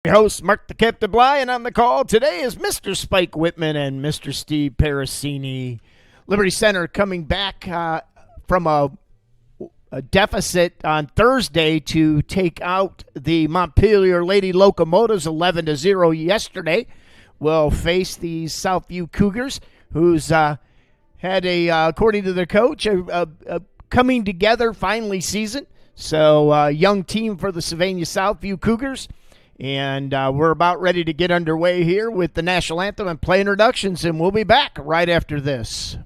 Your host, Mark the Captain Bly, and on the call today is Mr. Spike Whitman and Mr. Steve Parasini. Liberty Center coming back from a deficit on Thursday to take out the Montpelier Lady Locomotives 11-0 yesterday. Will face the Southview Cougars, who's had according to the coach, a coming together finally season. So young team for the Sylvania Southview Cougars. And we're about ready to get underway here with the national anthem and play introductions, and we'll be back right after this.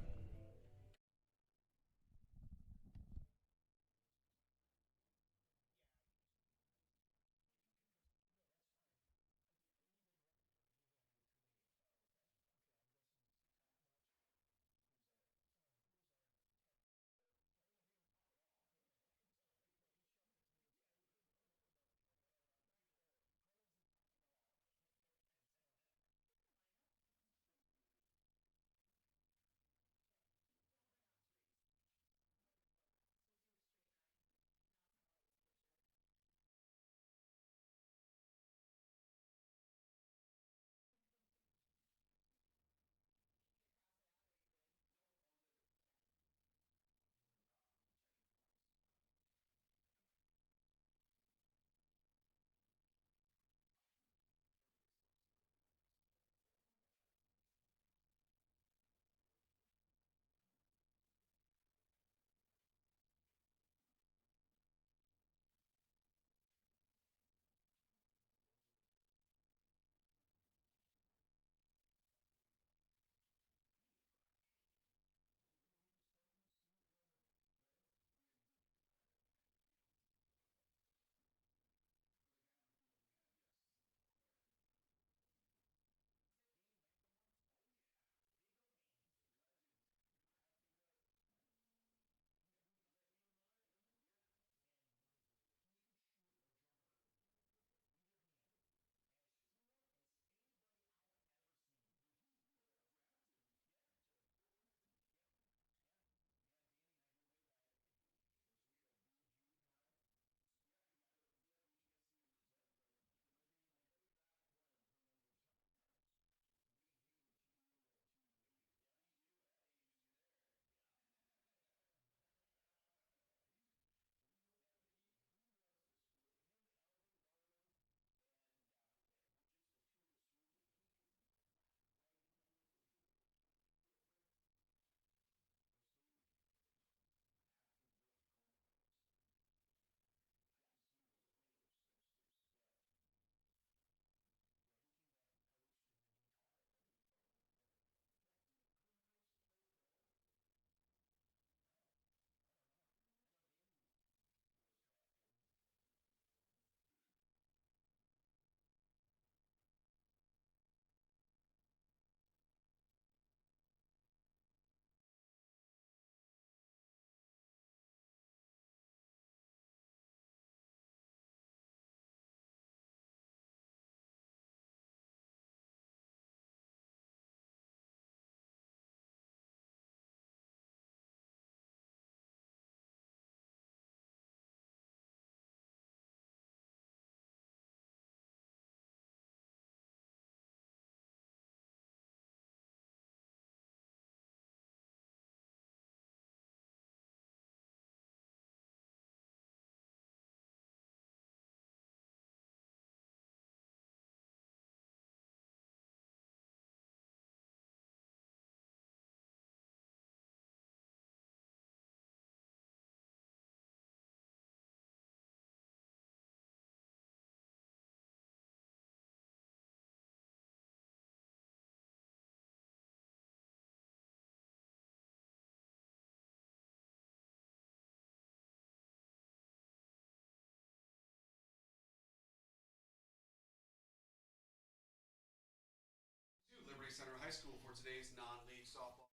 Liberty Center High School for today's non-league softball.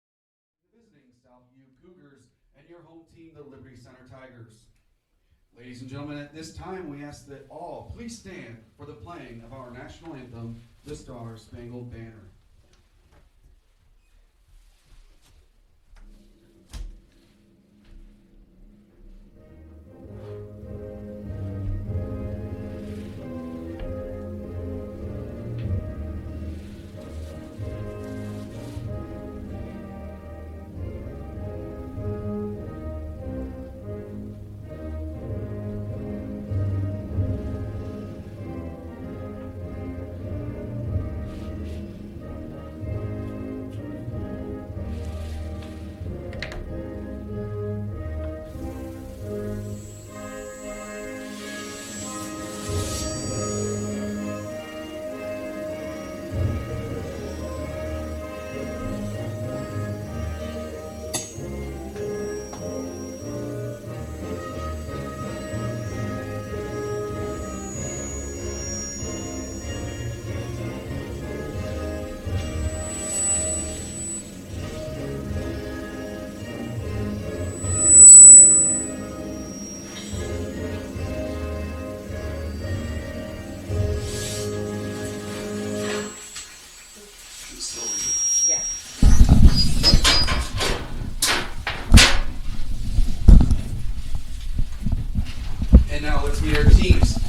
The visiting Southview Cougars and your home team, the Liberty Center Tigers. Ladies and gentlemen, at this time, we ask that all please stand for the playing of our national anthem, the Star Spangled Banner.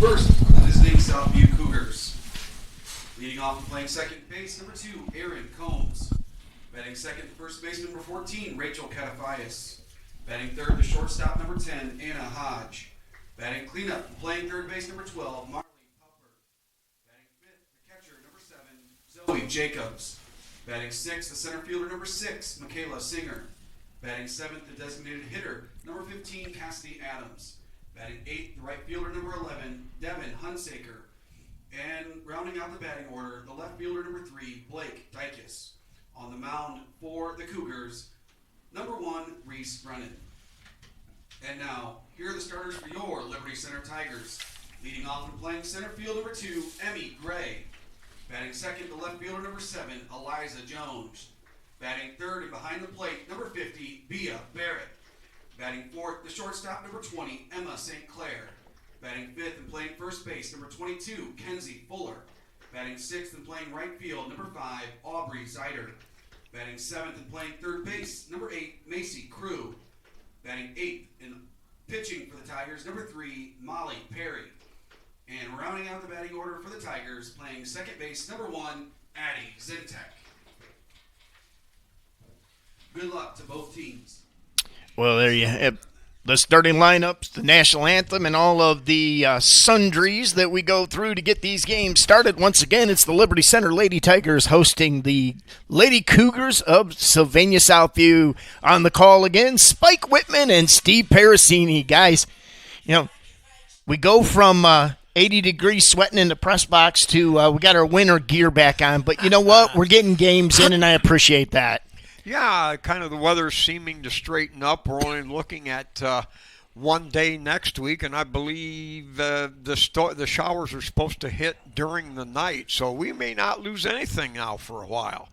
First, for the visiting Southview Cougars. Leading off and playing second base, number 2, Aaron Combs. Batting second, first base, number 14, Rachel Catafias. Batting third, the shortstop, number 10, Anna Hodge. Batting cleanup, playing third base, number 12, Marley Pupper. Batting fifth, the catcher, number 7, Zoe Jacobs. Batting sixth, the center fielder, number 6, Michaela Singer. Batting seventh, the designated hitter, number 15, Cassidy Adams. Batting eighth, the right fielder, number 11, Devin Hunsaker. And rounding out the batting order, the left fielder, number 3, Blake Dykes. On the mound for the Cougars, number 1, Reese Brennan. And now, here are the starters for your Liberty Center Tigers. Leading off and playing center field, number 2, Emmy Gray. Batting second, the left fielder, number 7, Eliza Jones. Batting third and behind the plate, number 50, Bea Barrett. Batting fourth, the shortstop, number 20, Emma St. Clair. Batting fifth and playing first base, number 22, Kenzie Fuller. Batting sixth and playing right field, number 5, Aubrey Zeider. Batting seventh and playing third base, number 8, Macy Crew. Batting eighth and pitching for the Tigers, number 3, Molly Perry. And rounding out the batting order for the Tigers, playing second base, number 1, Addie Zintek. Good luck to both teams. Well, there you have the starting lineups, the national anthem, and all of the sundries that we go through to get these games started. Once again, it's the Liberty Center Lady Tigers hosting the Lady Cougars of Sylvania Southview. On the call again, Spike Whitman and Steve Parasini. Guys, you know, we go from 80 degrees sweating in the press box to we got our winter gear back on. But you know what? We're getting games in, and I appreciate that. Yeah, kind of the weather's seeming to straighten up. We're only looking at one day next week, and I believe the showers are supposed to hit during the night, so we may not lose anything now for a while.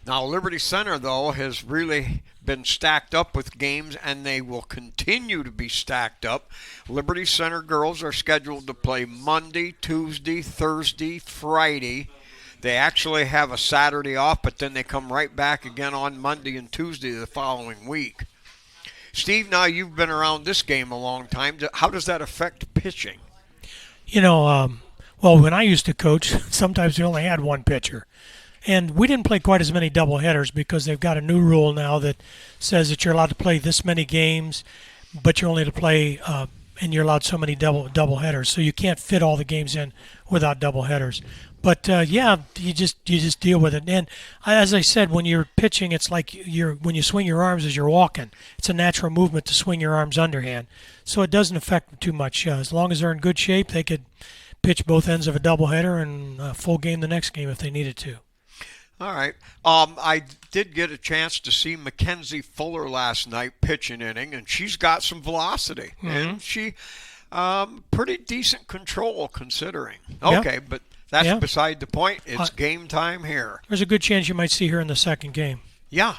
Now, Liberty Center, though, has really been stacked up with games, and they will continue to be stacked up. Liberty Center girls are scheduled to play Monday, Tuesday, Thursday, Friday. They actually have a Saturday off, but then they come right back again on Monday and Tuesday the following week. Steve, now you've been around this game a long time. How does that affect pitching? You know, well, when I used to coach, sometimes we only had one pitcher. And we didn't play quite as many doubleheaders because they've got a new rule now that says that you're allowed to play this many games, but you're only to play and you're allowed so many doubleheaders. So you can't fit all the games in without doubleheaders. But yeah, you just deal with it. And as I said, when you're pitching, it's like when you swing your arms as you're walking. It's a natural movement to swing your arms underhand, so it doesn't affect them too much. As long as they're in good shape, they could pitch both ends of a doubleheader and a full game the next game if they needed to. All right. I did get a chance to see Mackenzie Fuller last night pitch an inning, and she's got some velocity, and she pretty decent control considering. Okay, but that's beside the point. It's game time here. There's a good chance you might see her in the second game. Yeah.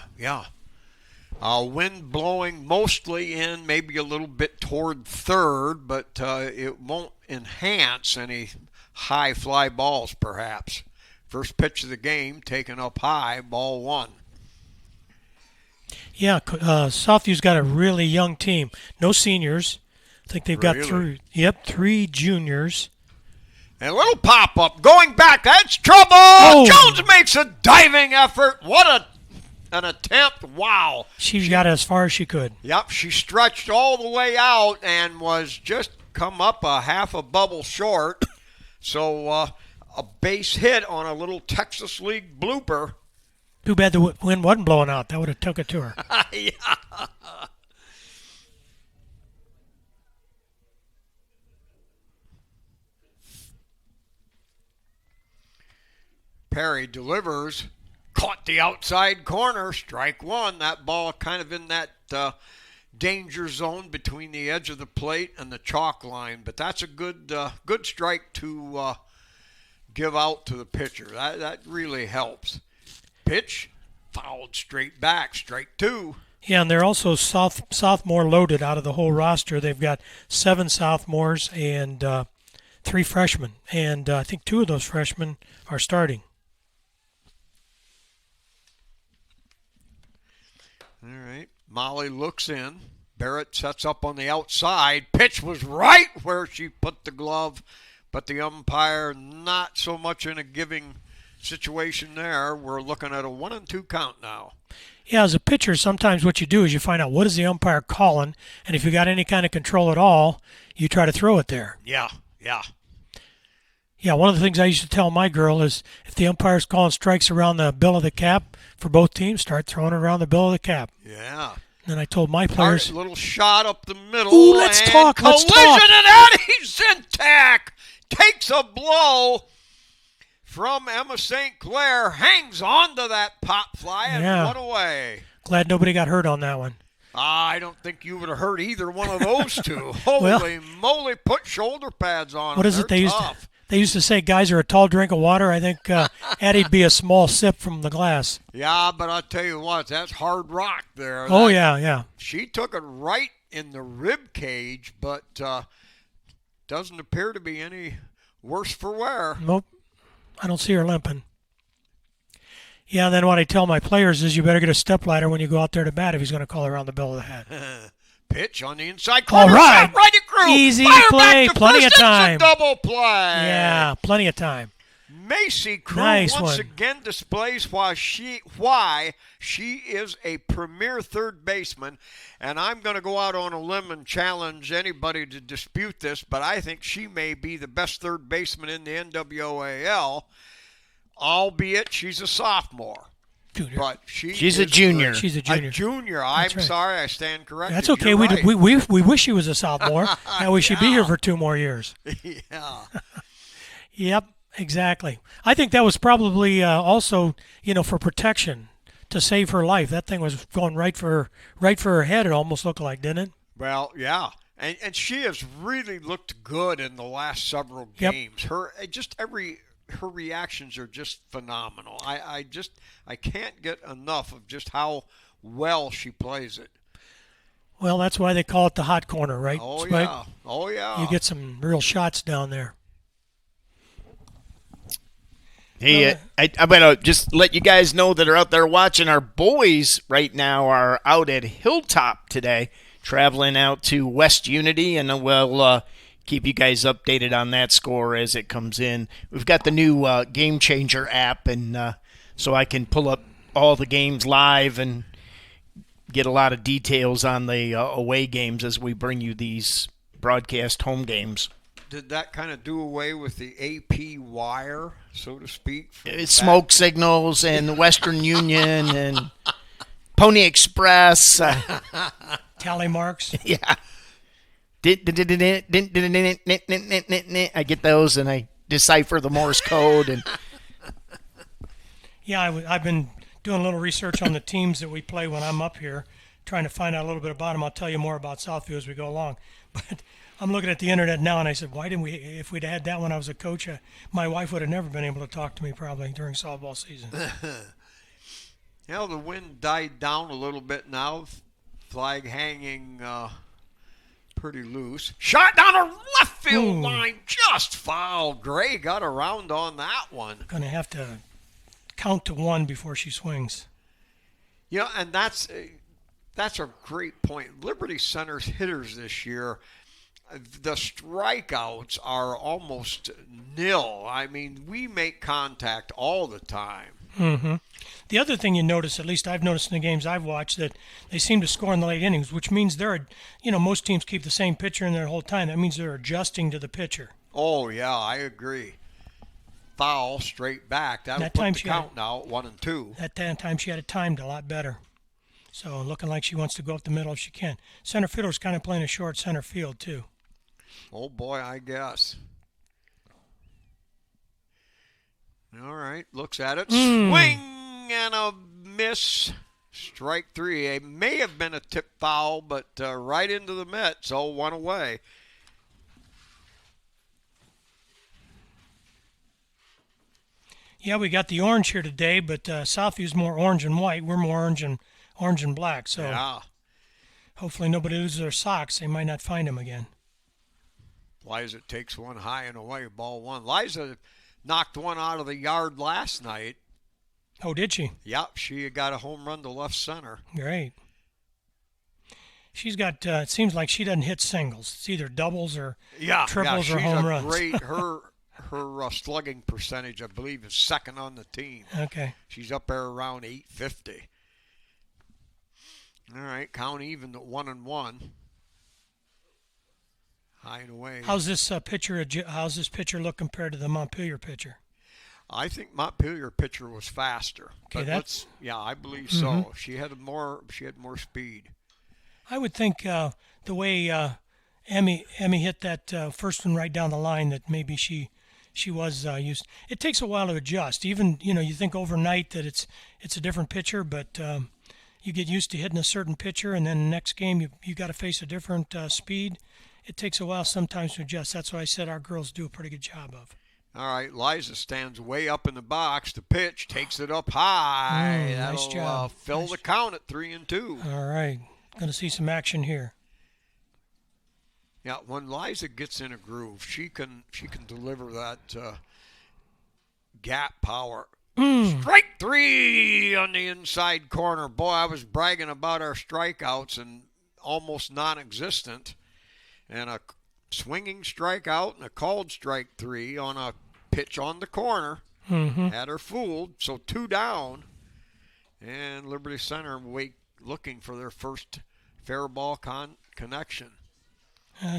Wind blowing mostly in, maybe a little bit toward third, but it won't enhance any high fly balls perhaps. First pitch of the game, taken up high, ball 1. Yeah, Southview's got a really young team. No seniors. I think they've got three juniors. And a little pop-up, going back, that's trouble! Oh. Jones makes a diving effort. What an attempt, wow. She got as far as she could. Yep, she stretched all the way out and was just come up a half a bubble short. So a base hit on a little Texas League blooper. Too bad the wind wasn't blowing out. That would have took it to her. Yeah. Perry delivers, caught the outside corner, strike 1. That ball kind of in that danger zone between the edge of the plate and the chalk line. But that's a good strike to give out to the pitcher. That really helps. Pitch, fouled straight back, strike 2. Yeah, and they're also sophomore loaded out of the whole roster. They've got 7 sophomores and 3 freshmen. And I think 2 of those freshmen are starting. All right. Molly looks in. Barrett sets up on the outside. Pitch was right where she put the glove, but the umpire not so much in a giving situation there. We're looking at a 1-2 count now. Yeah, as a pitcher, sometimes what you do is you find out what is the umpire calling, and if you got any kind of control at all, you try to throw it there. Yeah. Yeah, one of the things I used to tell my girl is if the umpire's calling strikes around the bill of the cap for both teams, start throwing it around the bill of the cap. Yeah. And then I told my players, A little shot up the middle. Ooh, let's and talk. Collision, and Eddie Zintak takes a blow from Emma St. Clair, hangs onto that pop fly, and one away. Glad nobody got hurt on that one. I don't think you would have hurt either one of those two. Holy moly, put shoulder pads on. What is it they used to? They used to say guys are a tall drink of water. I think Addie'd be a small sip from the glass. Yeah, but I'll tell you what, that's hard rock there. Oh, yeah. She took it right in the rib cage, but doesn't appear to be any worse for wear. Nope. I don't see her limping. Yeah, and then what I tell my players is you better get a stepladder when you go out there to bat if he's going to call around the bill of the hat. Pitch on the inside corner. All right. Shot right at Crew. Easy Fire play. back to Plenty first. of time. It's a double play. Yeah, plenty of time. Macy Crew Nice once one. again displays why she is a premier third baseman, and I'm going to go out on a limb and challenge anybody to dispute this, but I think she may be the best third baseman in the NWAL, albeit she's a sophomore. Junior. But She's a junior. good. She's a junior. A junior. I'm right. sorry, I stand corrected. That's okay. You're We, right. we wish she was a sophomore. Now we should be here for 2 more years. Yeah. Yep, exactly. I think that was probably also, for protection to save her life. That thing was going right for her head. It almost looked like, didn't it? Well, yeah. And she has really looked good in the last several Yep. games. Her reactions are just phenomenal. I can't get enough of just how well she plays it. Well, that's why they call it the hot corner, right? Oh, Spike? yeah. Oh, yeah. You get some real shots down there. Hey, I'm going to just let you guys know that are out there watching. Our boys right now are out at Hilltop today, traveling out to West Unity, and we'll keep you guys updated on that score as it comes in. We've got the new Game Changer app, and so I can pull up all the games live and get a lot of details on the away games as we bring you these broadcast home games. Did that kind of do away with the AP wire, so to speak? It's smoke signals and Western Union and Pony Express. Tally marks. Yeah. I get those and I decipher the Morse code. And Yeah, I've been doing a little research on the teams that we play when I'm up here, trying to find out a little bit about them. I'll tell you more about Southview as we go along. But I'm looking at the internet now, and I said, why didn't we? If we'd had that when I was a coach, my wife would have never been able to talk to me probably during softball season. The wind died down a little bit now. Flag hanging pretty loose. Shot down a left field line, just foul. Gray got around on that one. Going to have to count to 1 before she swings. And that's a great point. Liberty Center's hitters this year, the strikeouts are almost nil. I mean, we make contact all the time. Mm-hmm. The other thing you notice, at least I've noticed in the games I've watched, that they seem to score in the late innings, which means most teams keep the same pitcher in there the whole time. That means they're adjusting to the pitcher. Oh, yeah, I agree. Foul, straight back. That'll put the count now at 1-2. That time she had it timed a lot better. So looking like she wants to go up the middle if she can. Center fielder's kind of playing a short center field, too. Oh, boy, I guess. All right, looks at it. Swing and a miss. Strike 3. It may have been a tip foul, but right into the mitt, so 1 away. Yeah, we got the orange here today, but Southview's more orange and white. We're more orange and black. So yeah. Hopefully nobody loses their socks. They might not find them again. Liza takes one high and away, ball 1. Liza knocked one out of the yard last night. Oh, did she? Yep, she got a home run to left center. Great. She's got. It seems like she doesn't hit singles. It's either doubles or Yeah, triples she's or home a runs. great. Her slugging percentage, I believe, is second on the team. Okay. She's up there around 850. All right, count even at 1-1. High and away. How's this pitcher? How's this pitcher look compared to the Montpelier pitcher? I think Montpelier pitcher was faster. Okay, But I believe so. She had more speed. I would think the way Emmy hit that first one right down the line, that maybe she was used. It takes a while to adjust. Even you think overnight that it's a different pitcher, but you get used to hitting a certain pitcher, and then the next game you got to face a different speed. It takes a while sometimes to adjust. That's why I said our girls do a pretty good job of. All right, Liza stands way up in the box. The pitch takes it up high. Nice job. Fill the count at 3-2. All right, going to see some action here. Yeah, when Liza gets in a groove, she can deliver that gap power. Strike 3 on the inside corner. Boy, I was bragging about our strikeouts and almost non-existent. And a swinging strikeout and a called strike 3 on a pitch on the corner. Had her fooled. So 2 down. And Liberty Center looking for their first fair ball connection.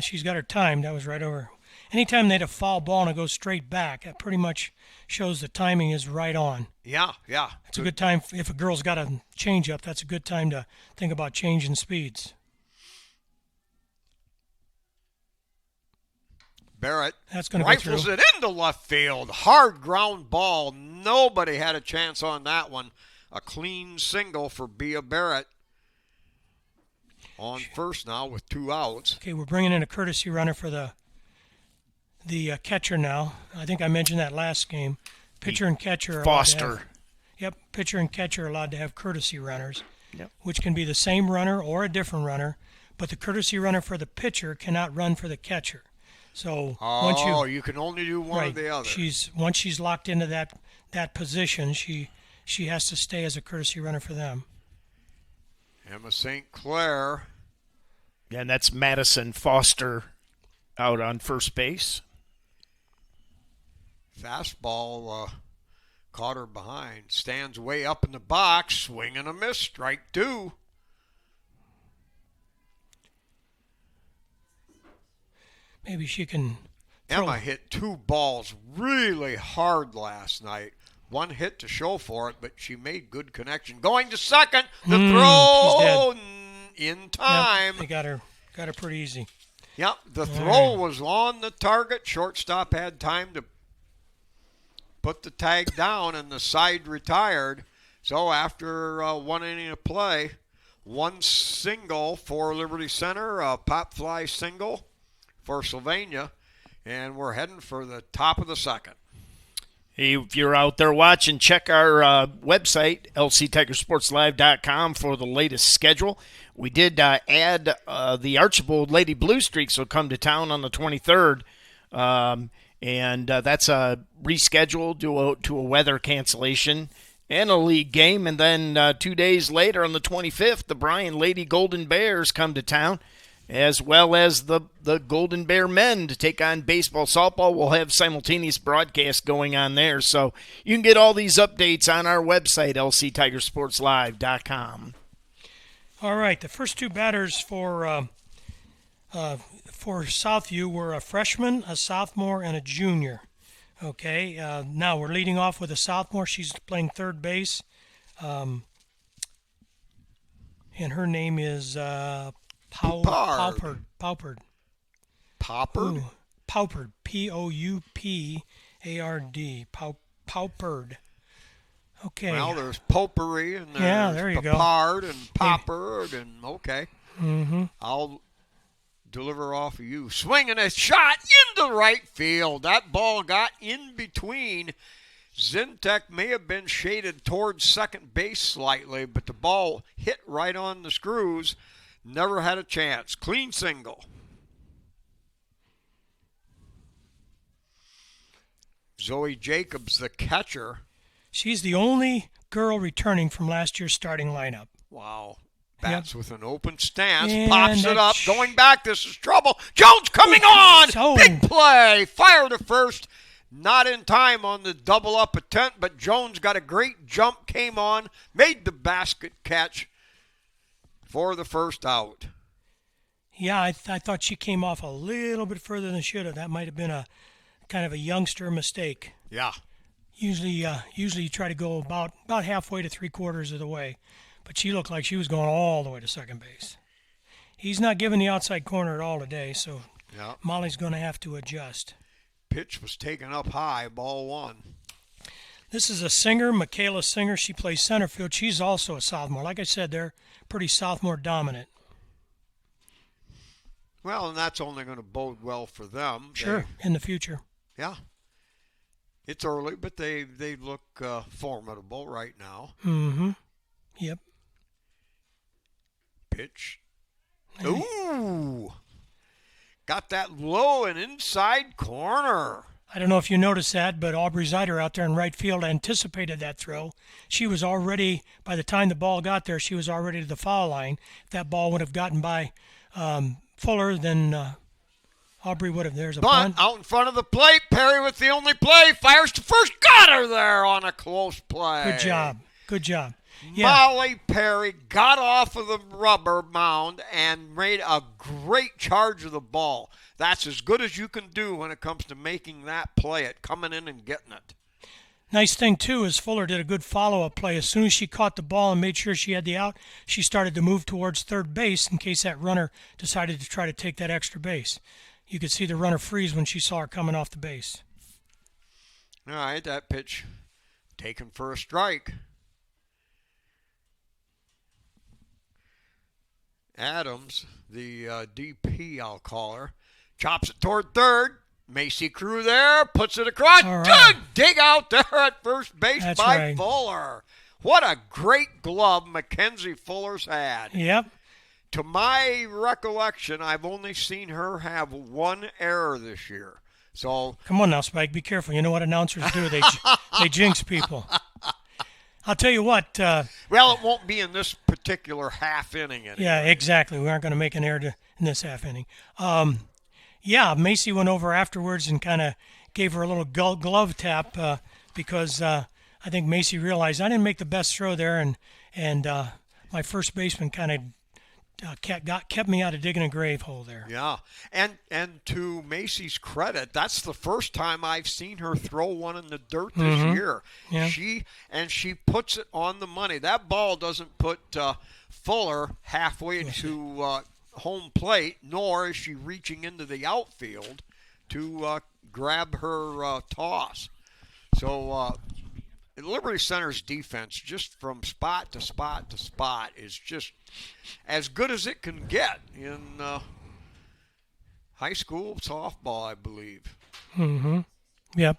She's got her timed. That was right over. Anytime they hit a foul ball and it goes straight back, that pretty much shows the timing is right on. Yeah. It's a good time. If a girl's got a change up, that's a good time to think about changing speeds. Barrett That's going to go through. rifles it into left field. Hard ground ball. Nobody had a chance on that one. A clean single for Bea Barrett. On first now with 2 outs. Okay, we're bringing in a courtesy runner for the catcher now. I think I mentioned that last game. Pitcher and catcher are Foster. Pitcher and catcher are allowed to have courtesy runners, Yep. which can be the same runner or a different runner, but the courtesy runner for the pitcher cannot run for the catcher. So once you can only do one or the other. Once she's locked into that position, she has to stay as a courtesy runner for them. Emma St. Clair. And that's Madison Foster out on first base. Fastball caught her behind. Stands way up in the box. Swing and a miss. Strike 2. Maybe she can. Emma hit 2 balls really hard last night. One hit to show for it, but she made good connection. Going to second. The throw in time. Yep, they got her pretty easy. Yep, the throw was on the target. Shortstop had time to put the tag down, and the side retired. So after 1 inning of play, 1 single for Liberty Center, a pop fly single for Sylvania, and we're heading for the top of the second. Hey, if you're out there watching, check our website, lctigersportslive.com, for the latest schedule. We did add the Archibald Lady Blue Streaks will come to town on the 23rd, and that's rescheduled to a weather cancellation and a league game. And then 2 days later, on the 25th, the Bryan Lady Golden Bears come to town, as well as the Golden Bear men to take on baseball, softball. We'll have simultaneous broadcast going on there. So you can get all these updates on our website, lctigersportslive.com. All right, the first 2 batters for Southview were a freshman, a sophomore, and a junior. Okay, now we're leading off with a sophomore. She's playing third base, and her name is Paupard. Poppard? Paupard. Poupard. Paupard. Okay. Well, there's Potpourri and there's there you go. Papard and Poppard and okay. Mm-hmm. I'll deliver off of you. Swinging a shot into right field. That ball got in between. Zintek may have been shaded towards second base slightly, but the ball hit right on the screws. Never had a chance. Clean single. Zoe Jacobs, the catcher. She's the only girl returning from last year's starting lineup. Wow. bats with an open stance, And pops it up, that's- going back. This is trouble. Jones coming on. Oh. Big play. Fire to first. Not in time on the double up attempt, but Jones got a great jump, came on, made the basket catch for the first out. Yeah, I thought she came off a little bit further than should have. That might have been a kind of a youngster mistake. Yeah. Usually you try to go about halfway to 3/4 of the way, but she looked like she was going all the way to second base. He's not giving the outside corner at all today, so Yeah. Molly's going to have to adjust. Pitch was taken up high, ball one. This is a Singer, Michaela Singer. She plays center field. She's also a sophomore. Like I said, they're pretty sophomore dominant. Well, and that's only going to bode well for them. Sure, in the future. Yeah. It's early, but they look formidable right now. Mm-hmm. Yep. Pitch. Ooh. Got that low and inside corner. I don't know if you noticed that, but Aubrey Zeider out there in right field anticipated that throw. She was already, by the time the ball got there, she was already to the foul line. If that ball would have gotten by Fuller, then Aubrey would have. There's a Bunt bunt. out in front of the plate. Perry with the only play. Fires to first. Got her there on a close play. Good job. Good job. Yeah. Molly Perry got off of the rubber mound and made a great charge of the ball. That's as good as you can do when it comes to making that play, at coming in and getting it. Nice thing, too, is Fuller did a good follow-up play. As soon as she caught the ball and made sure she had the out, she started to move towards third base in case that runner decided to try to take that extra base. You could see the runner freeze when she saw her coming off the base. All right, that pitch taken for a strike. Adams, the DP, I'll call her, chops it toward third. Macy Crew there, puts it across. All right. Good dig out there at first base That's by right. Fuller. What a great glove Mackenzie Fuller's had. Yep. To my recollection, I've only seen her have one error this year. So Come on now, Spike. Be careful. You know what announcers do. They jinx people. I'll tell you what. well, it won't be in this particular half inning anyway. Yeah, exactly. We aren't going to make an error in this half inning. Yeah, Macy went over afterwards and kind of gave her a little glove tap because I think Macy realized I didn't make the best throw there, and my first baseman kind of kept me out of digging a grave hole there. Yeah, and to Macy's credit, that's the first time I've seen her throw one in the dirt this year. Yeah. She puts it on the money. That ball doesn't put Fuller halfway to home plate, nor is she reaching into the outfield to grab her toss. So Liberty Center's defense, just from spot to spot to spot, is just as good as it can get in high school softball, I believe. Mm-hmm. Yep.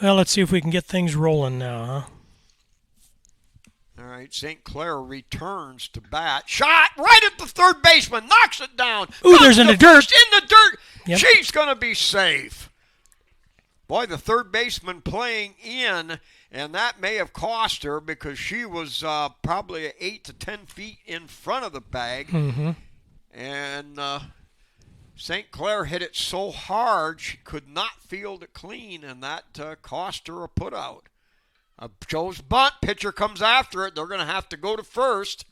Well, let's see if we can get things rolling now, huh? All right, St. Clair returns to bat. Shot right at the third baseman. Knocks it down. Ooh, there's in the dirt. In the dirt. Yep. She's going to be safe. Boy, the third baseman playing in, and that may have cost her because she was probably 8 to 10 feet in front of the bag. Mm-hmm. And St. Clair hit it so hard she could not field it clean, and that cost her a putout. Joe's bunt. Pitcher comes after it. They're going to have to go to first.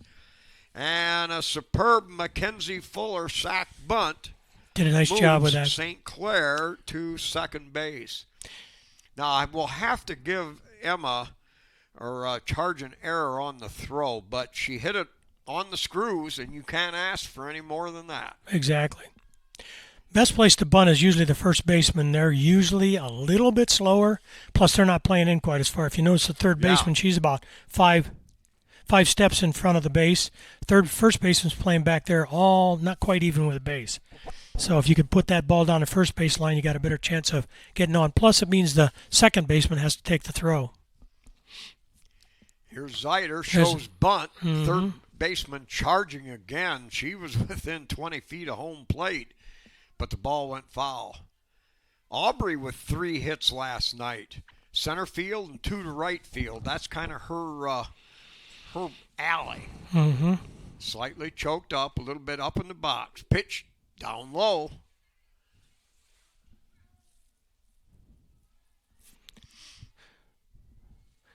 And a superb Mackenzie Fuller sack bunt. Did a nice job with that. St. Clair to second base. Now, I will have to give Emma or charge an error on the throw, but she hit it on the screws, and you can't ask for any more than that. Exactly. Best place to bunt is usually the first baseman. They're usually a little bit slower. Plus, they're not playing in quite as far. If you notice the third baseman, she's about five steps in front of the base. First baseman's playing back there, all not quite even with the base. So if you could put that ball down the first base line, you got a better chance of getting on. Plus, it means the second baseman has to take the throw. Here's Zeider, shows bunt. Mm-hmm. Third baseman charging again. She was within 20 feet of home plate, but the ball went foul. Aubrey with 3 hits last night. Center field and 2 to right field. That's kind of her alley. Mm-hmm. Slightly choked up, a little bit up in the box. Pitch down low.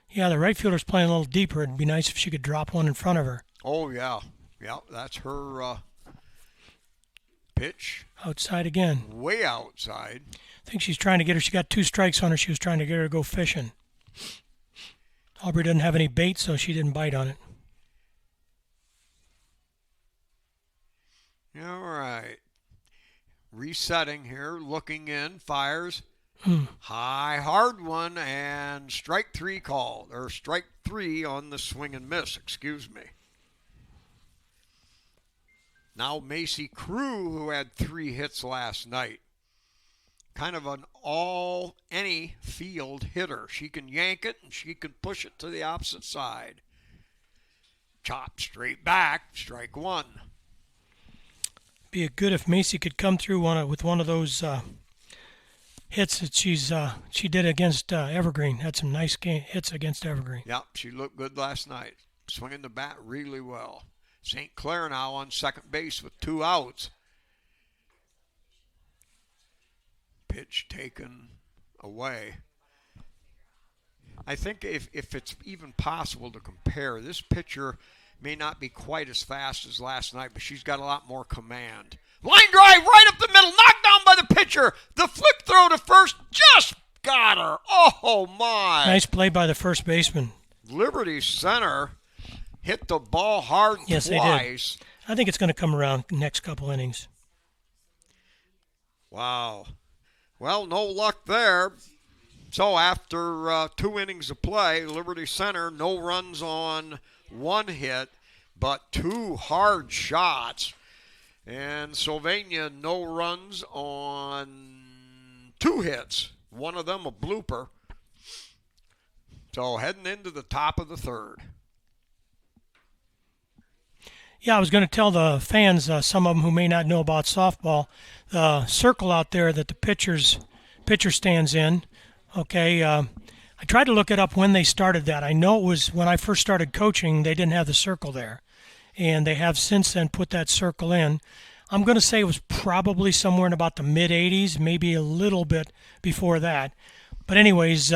Yeah, the right fielder's playing a little deeper. It'd be nice if she could drop one in front of her. Oh, yeah. Yeah, that's her pitch. Outside again. Way outside. I think she's trying to get her. She got 2 strikes on her. She was trying to get her to go fishing. Aubrey doesn't have any bait, so she didn't bite on it. All right. Resetting here, looking in, fires. High, hard one, and strike 3 called, or strike 3 on the swing and miss, excuse me. Now Macy Crew, who had 3 hits last night. Kind of an any field hitter. She can yank it and she can push it to the opposite side. Chop straight back, strike 1. Be good if Macy could come through with one of those hits that she did against Evergreen. Had some nice hits against Evergreen. Yep, she looked good last night. Swinging the bat really well. St. Clair now on second base with 2 outs. Pitch taken away. I think if it's even possible to compare, this pitcher may not be quite as fast as last night, but she's got a lot more command. Line drive right up the middle, knocked down by the pitcher. The flip throw to first just got her. Oh, my. Nice play by the first baseman. Liberty Center hit the ball hard yes, twice. They did. I think it's going to come around next couple innings. Wow. Well, no luck there. So after 2 innings of play, Liberty Center, no runs on 1 hit, but 2 hard shots. And Sylvania, no runs on 2 hits. One of them a blooper. So heading into the top of the 3rd. Yeah, I was going to tell the fans, some of them who may not know about softball, the circle out there that the pitcher stands in. Okay, I tried to look it up when they started that. I know it was when I first started coaching, they didn't have the circle there. And they have since then put that circle in. I'm going to say it was probably somewhere in about the mid-'80s, maybe a little bit before that. But anyways,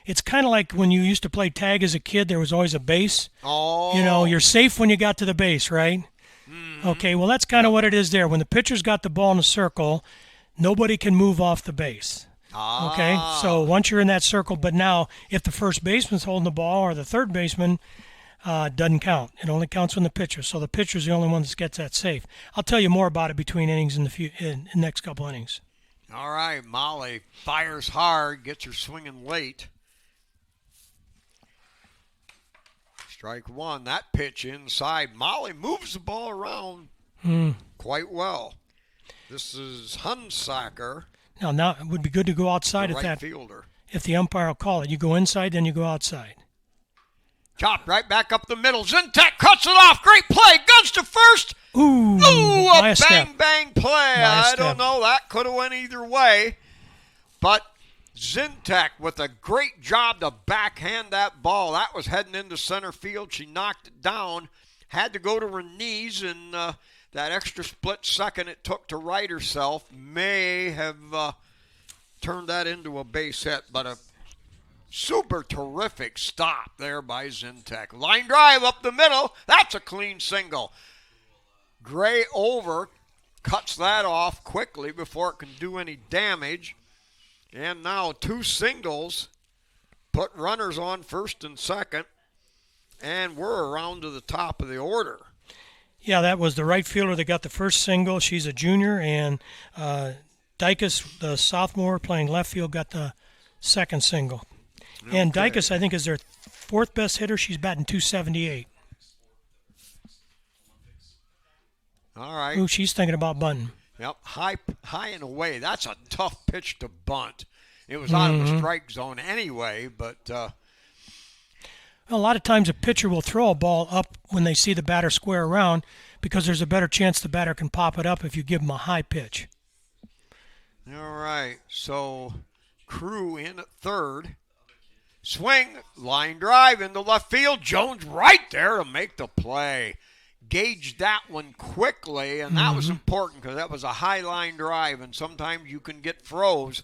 it's kind of like when you used to play tag as a kid, there was always a base. Oh. You know, you're safe when you got to the base, right? Mm-hmm. Okay, well, that's kind of what it is there. When the pitcher's got the ball in a circle, nobody can move off the base. Ah. Okay, so once you're in that circle, but now if the first baseman's holding the ball or the third baseman, doesn't count. It only counts when the pitcher. So the pitcher's the only one that gets that safe. I'll tell you more about it between innings in the next couple innings. All right, Molly fires hard, gets her swinging late. Strike 1. That pitch inside. Molly moves the ball around quite well. This is Hunsacker. Now it would be good to go outside the at right that. Fielder. If the umpire will call it, you go inside, then you go outside. Chopped right back up the middle. Zintek cuts it off. Great play. Guns to first. Ooh, a bang play. I step. don't know. That could have went either way. But Zintek with a great job to backhand that ball. That was heading into center field. She knocked it down. Had to go to her knees, and that extra split second it took to right herself may have turned that into a base hit. But a super terrific stop there by Zintek. Line drive up the middle. That's a clean single. Gray over cuts that off quickly before it can do any damage. And now 2 singles put runners on first and second. And we're around to the top of the order. Yeah, that was the right fielder that got the first single. She's a junior. And Dykus, the sophomore playing left field, got the second single. Okay. And Dykus, I think, is their 4th best hitter. She's batting .278. All right. Ooh, she's thinking about bunting. Yep, high and away. That's a tough pitch to bunt. It was out of the strike zone anyway, but... a lot of times a pitcher will throw a ball up when they see the batter square around because there's a better chance the batter can pop it up if you give him a high pitch. All right, so Crew in at third. Swing, line drive into left field. Jones right there to make the play. Gauged that one quickly, and that was important because that was a high line drive, and sometimes you can get froze,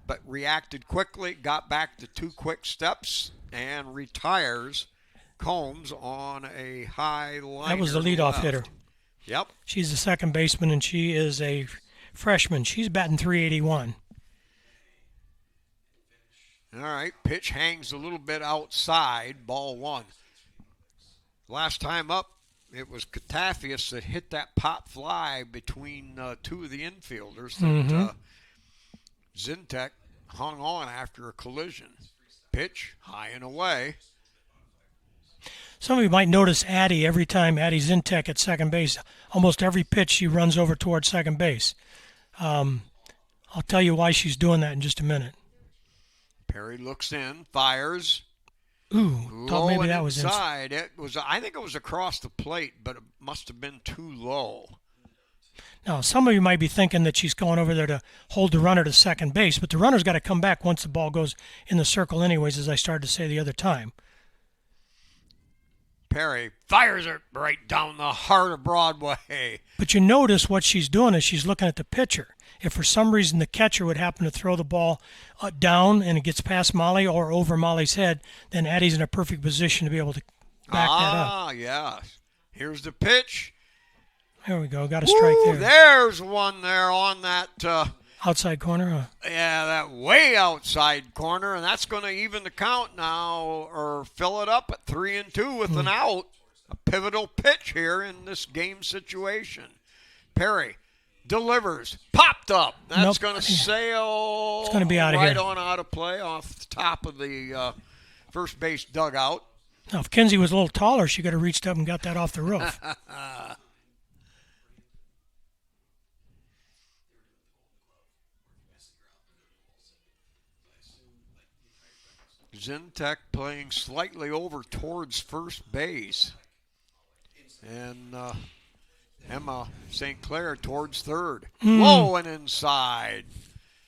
but reacted quickly, got back to 2 quick steps, and retires Combs on a high line. That was the leadoff hitter. Yep. She's the second baseman, and she is a freshman. She's batting .381. All right, pitch hangs a little bit outside, ball 1. Last time up, it was Catafias that hit that pop fly between 2 of the infielders that Zintek hung on after a collision. Pitch, high and away. Some of you might notice Addie, every time Addie Zintek at second base, almost every pitch she runs over towards second base. I'll tell you why she's doing that in just a minute. Perry looks in, fires. Ooh, thought maybe that was inside. I think it was across the plate, but it must have been too low. Now, some of you might be thinking that she's going over there to hold the runner to second base, but the runner's got to come back once the ball goes in the circle anyways, as I started to say the other time. Perry fires it right down the heart of Broadway. But you notice what she's doing is she's looking at the pitcher. If for some reason the catcher would happen to throw the ball down and it gets past Molly or over Molly's head, then Addie's in a perfect position to be able to back that up. Ah, yeah. Here's the pitch. There we go. Got a strike there. There's one there on that outside corner, huh? Yeah, that way outside corner, and that's going to even the count now or fill it up at 3-2 with an out. A pivotal pitch here in this game situation. Perry delivers, popped up. That's going to sail. It's going to be out of right here. on out of play off the top of the first base dugout. Now, if Kinsey was a little taller, she could have reached up and got that off the roof. Zintek playing slightly over towards first base. And Emma St. Clair towards third. Low and inside.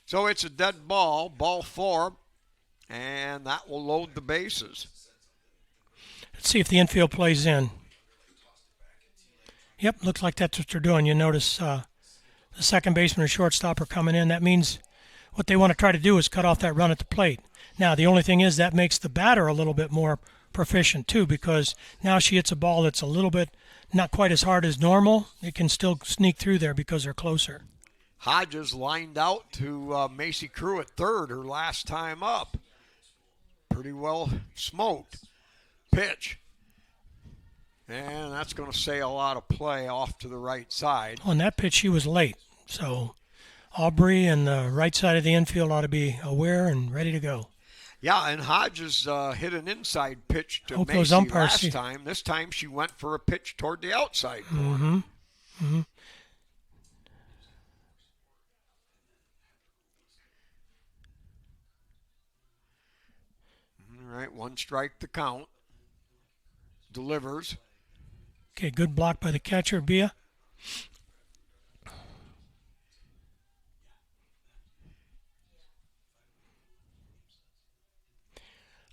So it's a dead ball, ball 4, and that will load the bases. Let's see if the infield plays in. Yep, looks like that's what they're doing. You notice the second baseman and shortstop are coming in. That means what they want to try to do is cut off that run at the plate. Now, the only thing is that makes the batter a little bit more proficient, too, because now she hits a ball that's a little bit not quite as hard as normal. It can still sneak through there because they're closer. Hodges lined out to Macy Crew at third her last time up. Pretty well smoked. Pitch. And that's going to sail out of play off to the right side. On that pitch, she was late. So Aubrey and the right side of the infield ought to be aware and ready to go. Yeah, and Hodges hit an inside pitch to Hope Macy those umpires last see. time. This time she went for a pitch toward the outside corner. All right, 1 strike to count. Delivers. Okay, good block by the catcher, Bia.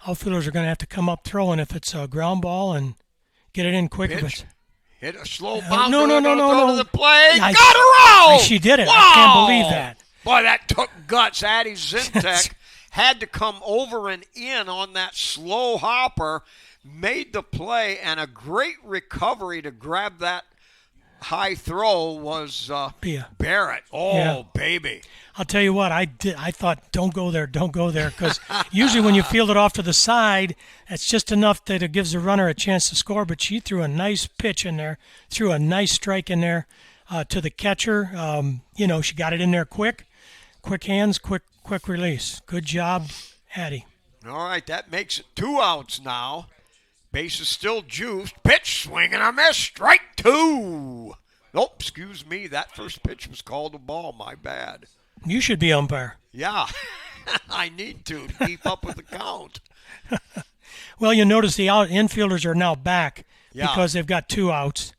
Outfielders are going to have to come up throwing if it's a ground ball and get it in quick. Pitch. Hit a slow No, bouncer. no, To the play. I- Got her out. She did it. Wow. I can't believe that. Boy, that took guts. Addie Zintek had to come over and in on that slow hopper, made the play, and a great recovery to grab that high throw was Bia. Barrett. Oh, Yeah. baby. I'll tell you what, I thought, don't go there, because usually when you field it off to the side, that's just enough that it gives the runner a chance to score. But she threw a nice pitch in there, threw a nice strike in there to the catcher. She got it in there quick hands, quick release. Good job, Addie. All right, that makes it 2 outs now. Base is still juiced. Pitch, swing and a miss. Strike 2. Oh, excuse me. That first pitch was called a ball. My bad. You should be umpire. Yeah, I need to keep up with the count. Well, you notice the infielders are now back Yeah. because they've got 2 outs.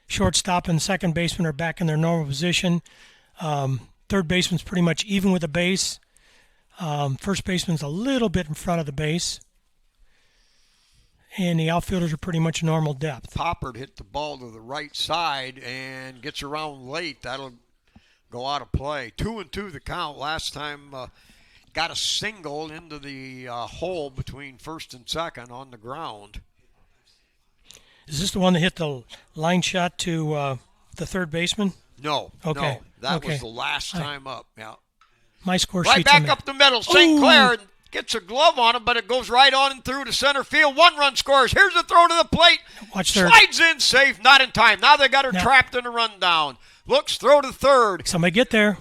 Shortstop and second baseman are back in their normal position. Third baseman's pretty much even with the base. First baseman's a little bit in front of the base. and the outfielders are pretty much normal depth. Poppard hit the ball to the right side and gets around late. That'll go out of play. 2-2 the count. Last time got a single into the hole between first and second on the ground. Is this the one that hit the line shot to the third baseman? No. Okay. No, that Okay. was the last time up. Yeah. My score Right sheet's back up the middle. St. Clair gets a glove on it, but it goes right on and through to center field. 1-run scores. Here's the throw to the plate. Watch third. Slides in safe. Not in time. Now they got her Now- trapped in a rundown. Looks, throw to third. Somebody get there.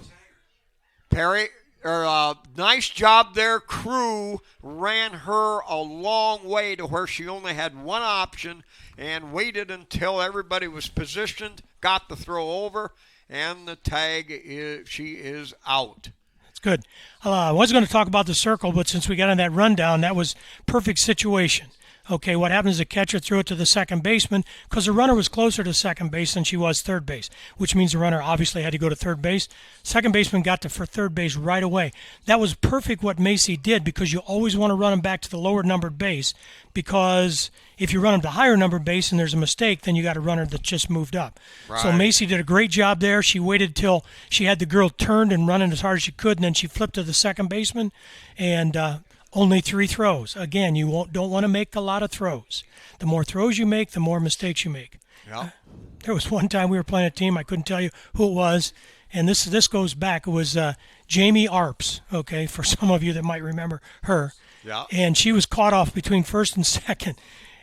Perry, nice job there. Crew ran her a long way to where she only had one option and waited until everybody was positioned, got the throw over, and the tag she is out. It's good. I was going to talk about the circle, but since we got on that rundown, that was perfect situation. Okay, what happened is the catcher threw it to the second baseman because the runner was closer to second base than she was third base, which means the runner obviously had to go to third base. Second baseman got to for third base right away. That was perfect what Macy did because you always want to run them back to the lower numbered base because if you run them to higher numbered base and there's a mistake, then you got a runner that just moved up. Right. So Macy did a great job there. She waited till she had the girl turned and running as hard as she could, and then she flipped to the second baseman and only 3 throws. Again, you don't want to make a lot of throws. The more throws you make, the more mistakes you make. Yeah. There was one time we were playing a team, I couldn't tell you who it was, and this goes back. It was Jamie Arps, okay, for some of you that might remember her. Yeah. And she was caught off between first and second.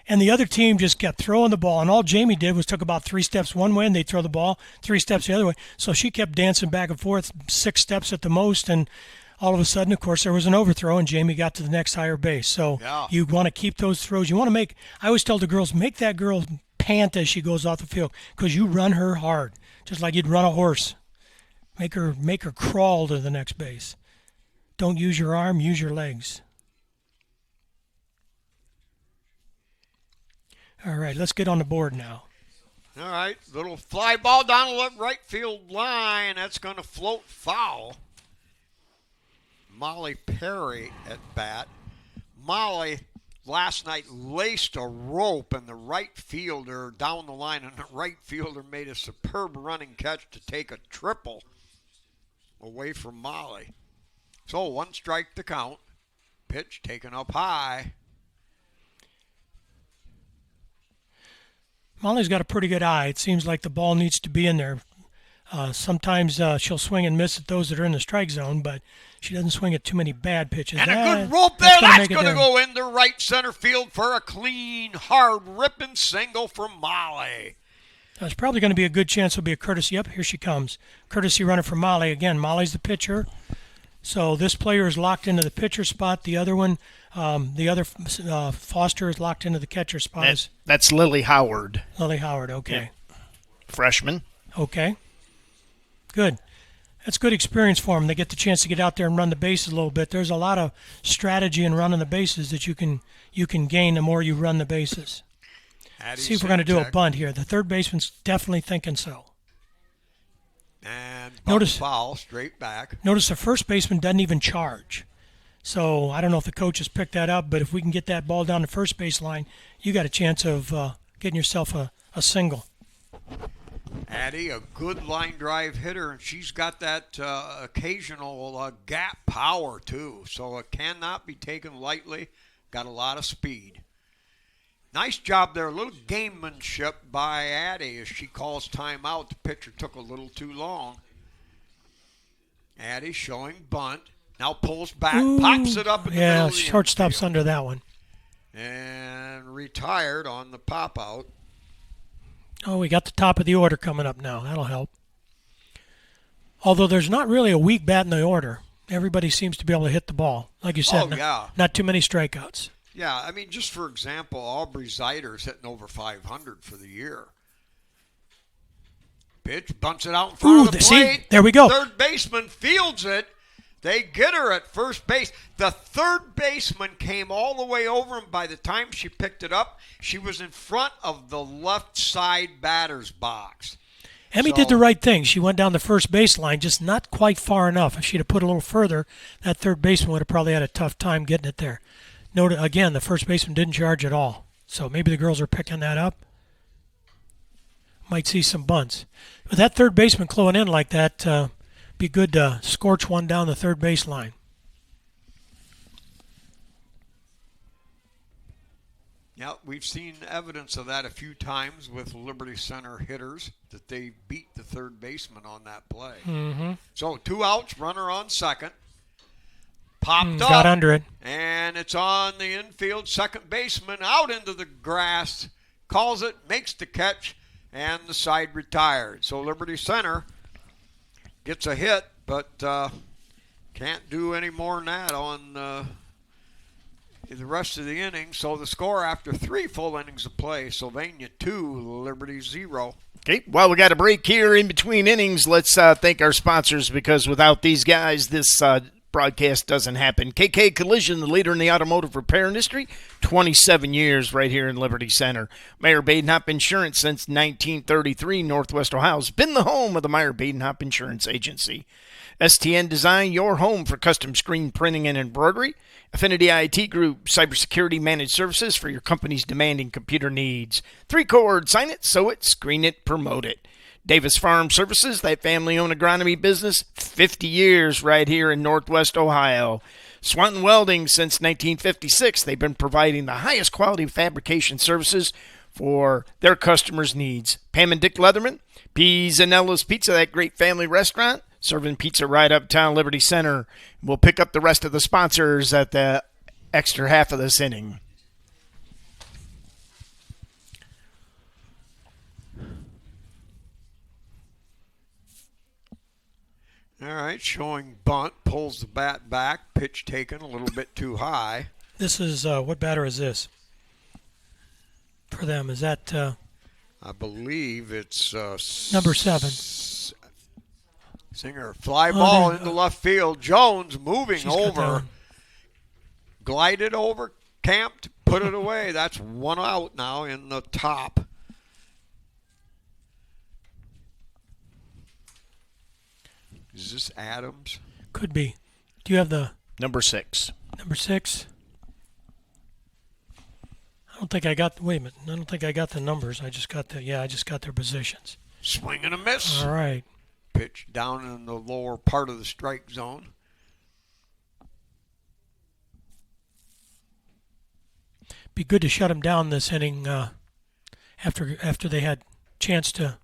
And the other team just kept throwing the ball, and all Jamie did was took about 3 steps one way, and they'd throw the ball 3 steps the other way. So she kept dancing back and forth, 6 steps at the most, and all of a sudden, of course, there was an overthrow, and Jamie got to the next higher base. So you want to keep those throws. You want to make – I always tell the girls, make that girl pant as she goes off the field because you run her hard, just like you'd run a horse. Make her crawl to the next base. Don't use your arm, use your legs. All right, let's get on the board now. All right, little fly ball down the left right field line. That's going to float foul. Molly Perry at bat. Molly last night laced a rope in the right fielder down the line, and the right fielder made a superb running catch to take a triple away from Molly. So 1 strike to count. Pitch taken up high. Molly's got a pretty good eye. It seems like the ball needs to be in there. Sometimes she'll swing and miss at those that are in the strike zone, but she doesn't swing at too many bad pitches. And a good rope there. That's going to there. go into right center field for a clean, hard, ripping single from Molly. There's probably going to be a good chance it'll be a courtesy. Yep, here she comes. Courtesy runner for Molly. Again, Molly's the pitcher. So this player is locked into the pitcher spot. The other one, Foster is locked into the catcher spot. That's Lily Howard. Lily Howard, okay. Yeah. Freshman. Okay. Good. That's good experience for them. They get the chance to get out there and run the bases a little bit. There's a lot of strategy in running the bases that you can gain the more you run the bases. See if we're going to do a bunt here. The third baseman's definitely thinking so. And notice foul straight back. Notice the first baseman doesn't even charge. So I don't know if the coaches picked that up, but if we can get that ball down the first base line, you got a chance of getting yourself a single. Addie, a good line drive hitter, and she's got that occasional gap power, too. So it cannot be taken lightly. Got a lot of speed. Nice job there. A little gamemanship by Addie as she calls timeout. The pitcher took a little too long. Addie showing bunt. Now pulls back, pops it up in the middle of the shortstop's infield. under that one. And retired on the pop-out. Oh, we got the top of the order coming up now. That'll help. Although there's not really a weak bat in the order. Everybody seems to be able to hit the ball. Like you said, not too many strikeouts. Yeah, I mean, just for example, Aubrey Zeider's hitting over 500 for the year. Pitch, bunts it out in front of the plate. See, there we go. Third baseman fields it. They get her at first base. The third baseman came all the way over, and by the time she picked it up, she was in front of the left side batter's box. Emmy did the right thing. She went down the first baseline, just not quite far enough. If she'd have put a little further, that third baseman would have probably had a tough time getting it there. Note again, the first baseman didn't charge at all. So maybe the girls are picking that up. Might see some bunts. With that third baseman clawing in like that, be good to scorch one down the third baseline. Yeah, we've seen evidence of that a few times with Liberty Center hitters, that they beat the third baseman on that play. Mm-hmm. So 2 outs, runner on second. Popped up. Got under it. And it's on the infield. Second baseman out into the grass. Calls it, makes the catch, and the side retired. So Liberty Center gets a hit, but can't do any more than that on the rest of the inning. So the score after 3 full innings of play, Sylvania 2, Liberty 0. Okay, well, we got a break here in between innings. Let's thank our sponsors, because without these guys, this broadcast doesn't happen. KK Collision, the leader in the automotive repair industry, 27 years right here in Liberty Center. Meyer Badenhop Insurance since 1933. Northwest Ohio's been the home of the Meyer Badenhop Insurance Agency. STN Design, your home for custom screen printing and embroidery. Affinity IT Group, cybersecurity managed services for your company's demanding computer needs. 3Chord, sign it, sew it, screen it, promote it. Davis Farm Services, that family-owned agronomy business, 50 years right here in Northwest Ohio. Swanton Welding, since 1956, they've been providing the highest quality fabrication services for their customers' needs. Pam and Dick Leatherman, P's and Ella's Pizza, that great family restaurant, serving pizza right uptown Liberty Center. We'll pick up the rest of the sponsors at the extra half of this inning. All right, showing bunt, pulls the bat back, pitch taken a little bit too high. This is, what batter is this for them? Is that I believe it's number 7? Singer, fly ball into left field. Jones moving She's got over, glided over, camped, put it away. That's 1 out now in the top. Is this Adams? Could be. Do you have the Number 6. number 6? I don't think I got. Wait a minute. I don't think I got the numbers. I just got the. Yeah, I just got their positions. Swing and a miss. All right. Pitch down in the lower part of the strike zone. Be good to shut them down this inning after they had chance to.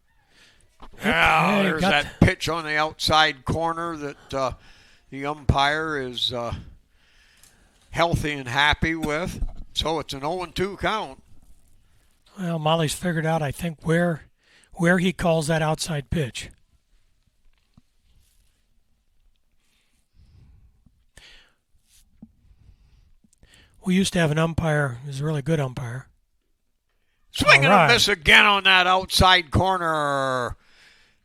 Yeah, Okay, there's got that pitch on the outside corner that the umpire is healthy and happy with. So it's an 0-2 count. Well, Molly's figured out, I think, where he calls that outside pitch. We used to have an umpire who was a really good umpire. Swing and All right. a miss again on that outside corner.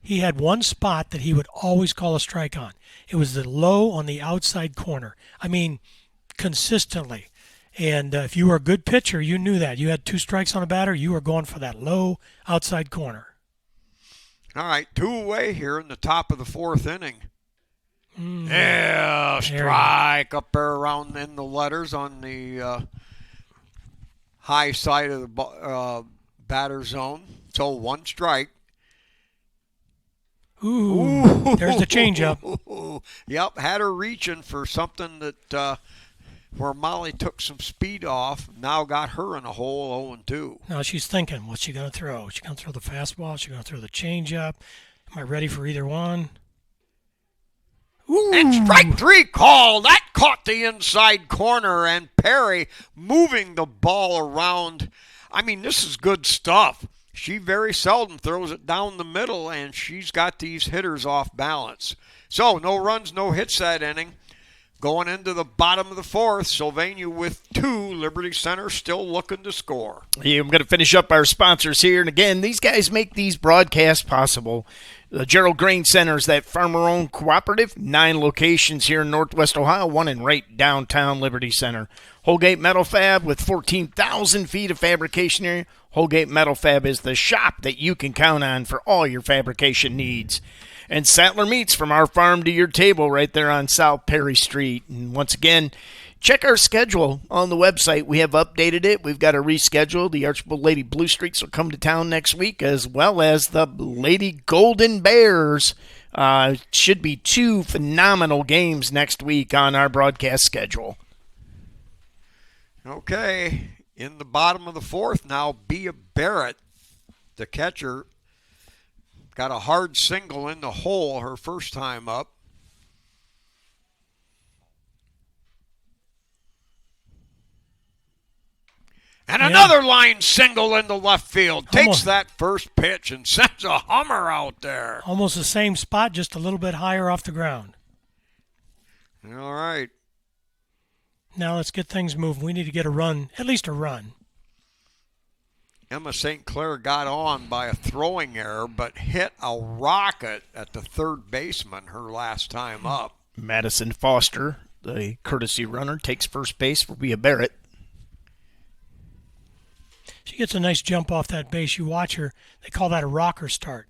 He had one spot that he would always call a strike on. It was the low on the outside corner. I mean, consistently. And if you were a good pitcher, you knew that. You had 2 strikes on a batter, you were going for that low outside corner. All right, 2 away here in the top of the 4th inning. Yeah, strike up there around in the letters on the high side of the batter zone. So 1 strike. Ooh, there's the changeup. Yep, had her reaching for something that where Molly took some speed off. Now got her in a hole 0-2. Now she's thinking, what's she going to throw? Is she going to throw the fastball? Is she going to throw the changeup? Am I ready for either one? Ooh. And strike 3 call. That caught the inside corner, and Perry moving the ball around. I mean, this is good stuff. She very seldom throws it down the middle, and she's got these hitters off balance. So no runs, no hits that inning. Going into the bottom of the 4th, Sylvania with 2. Liberty Center still looking to score. Yeah, I'm going to finish up our sponsors here. And again, these guys make these broadcasts possible. The Gerald Grain Center is that farmer-owned cooperative. 9 locations here in Northwest Ohio, 1 in right downtown Liberty Center. Holgate Metal Fab with 14,000 feet of fabrication area. Holgate Metal Fab is the shop that you can count on for all your fabrication needs. And Sattler Meats, from our farm to your table, right there on South Perry Street. And once again, check our schedule on the website. We have updated it. We've got a reschedule. The Archibald Lady Blue Streaks will come to town next week, as well as the Lady Golden Bears. Should be 2 phenomenal games next week on our broadcast schedule. Okay, in the bottom of the 4th now, Bea Barrett, the catcher, got a hard single in the hole her first time up. And another line single in the left field. Takes that first pitch and sends a hummer out there. Almost the same spot, just a little bit higher off the ground. All right. Now let's get things moving. We need to get a run, at least a run. Emma St. Clair got on by a throwing error, but hit a rocket at the third baseman her last time up. Madison Foster, the courtesy runner, takes first base for Bea Barrett. She gets a nice jump off that base. You watch her. They call that a rocker start.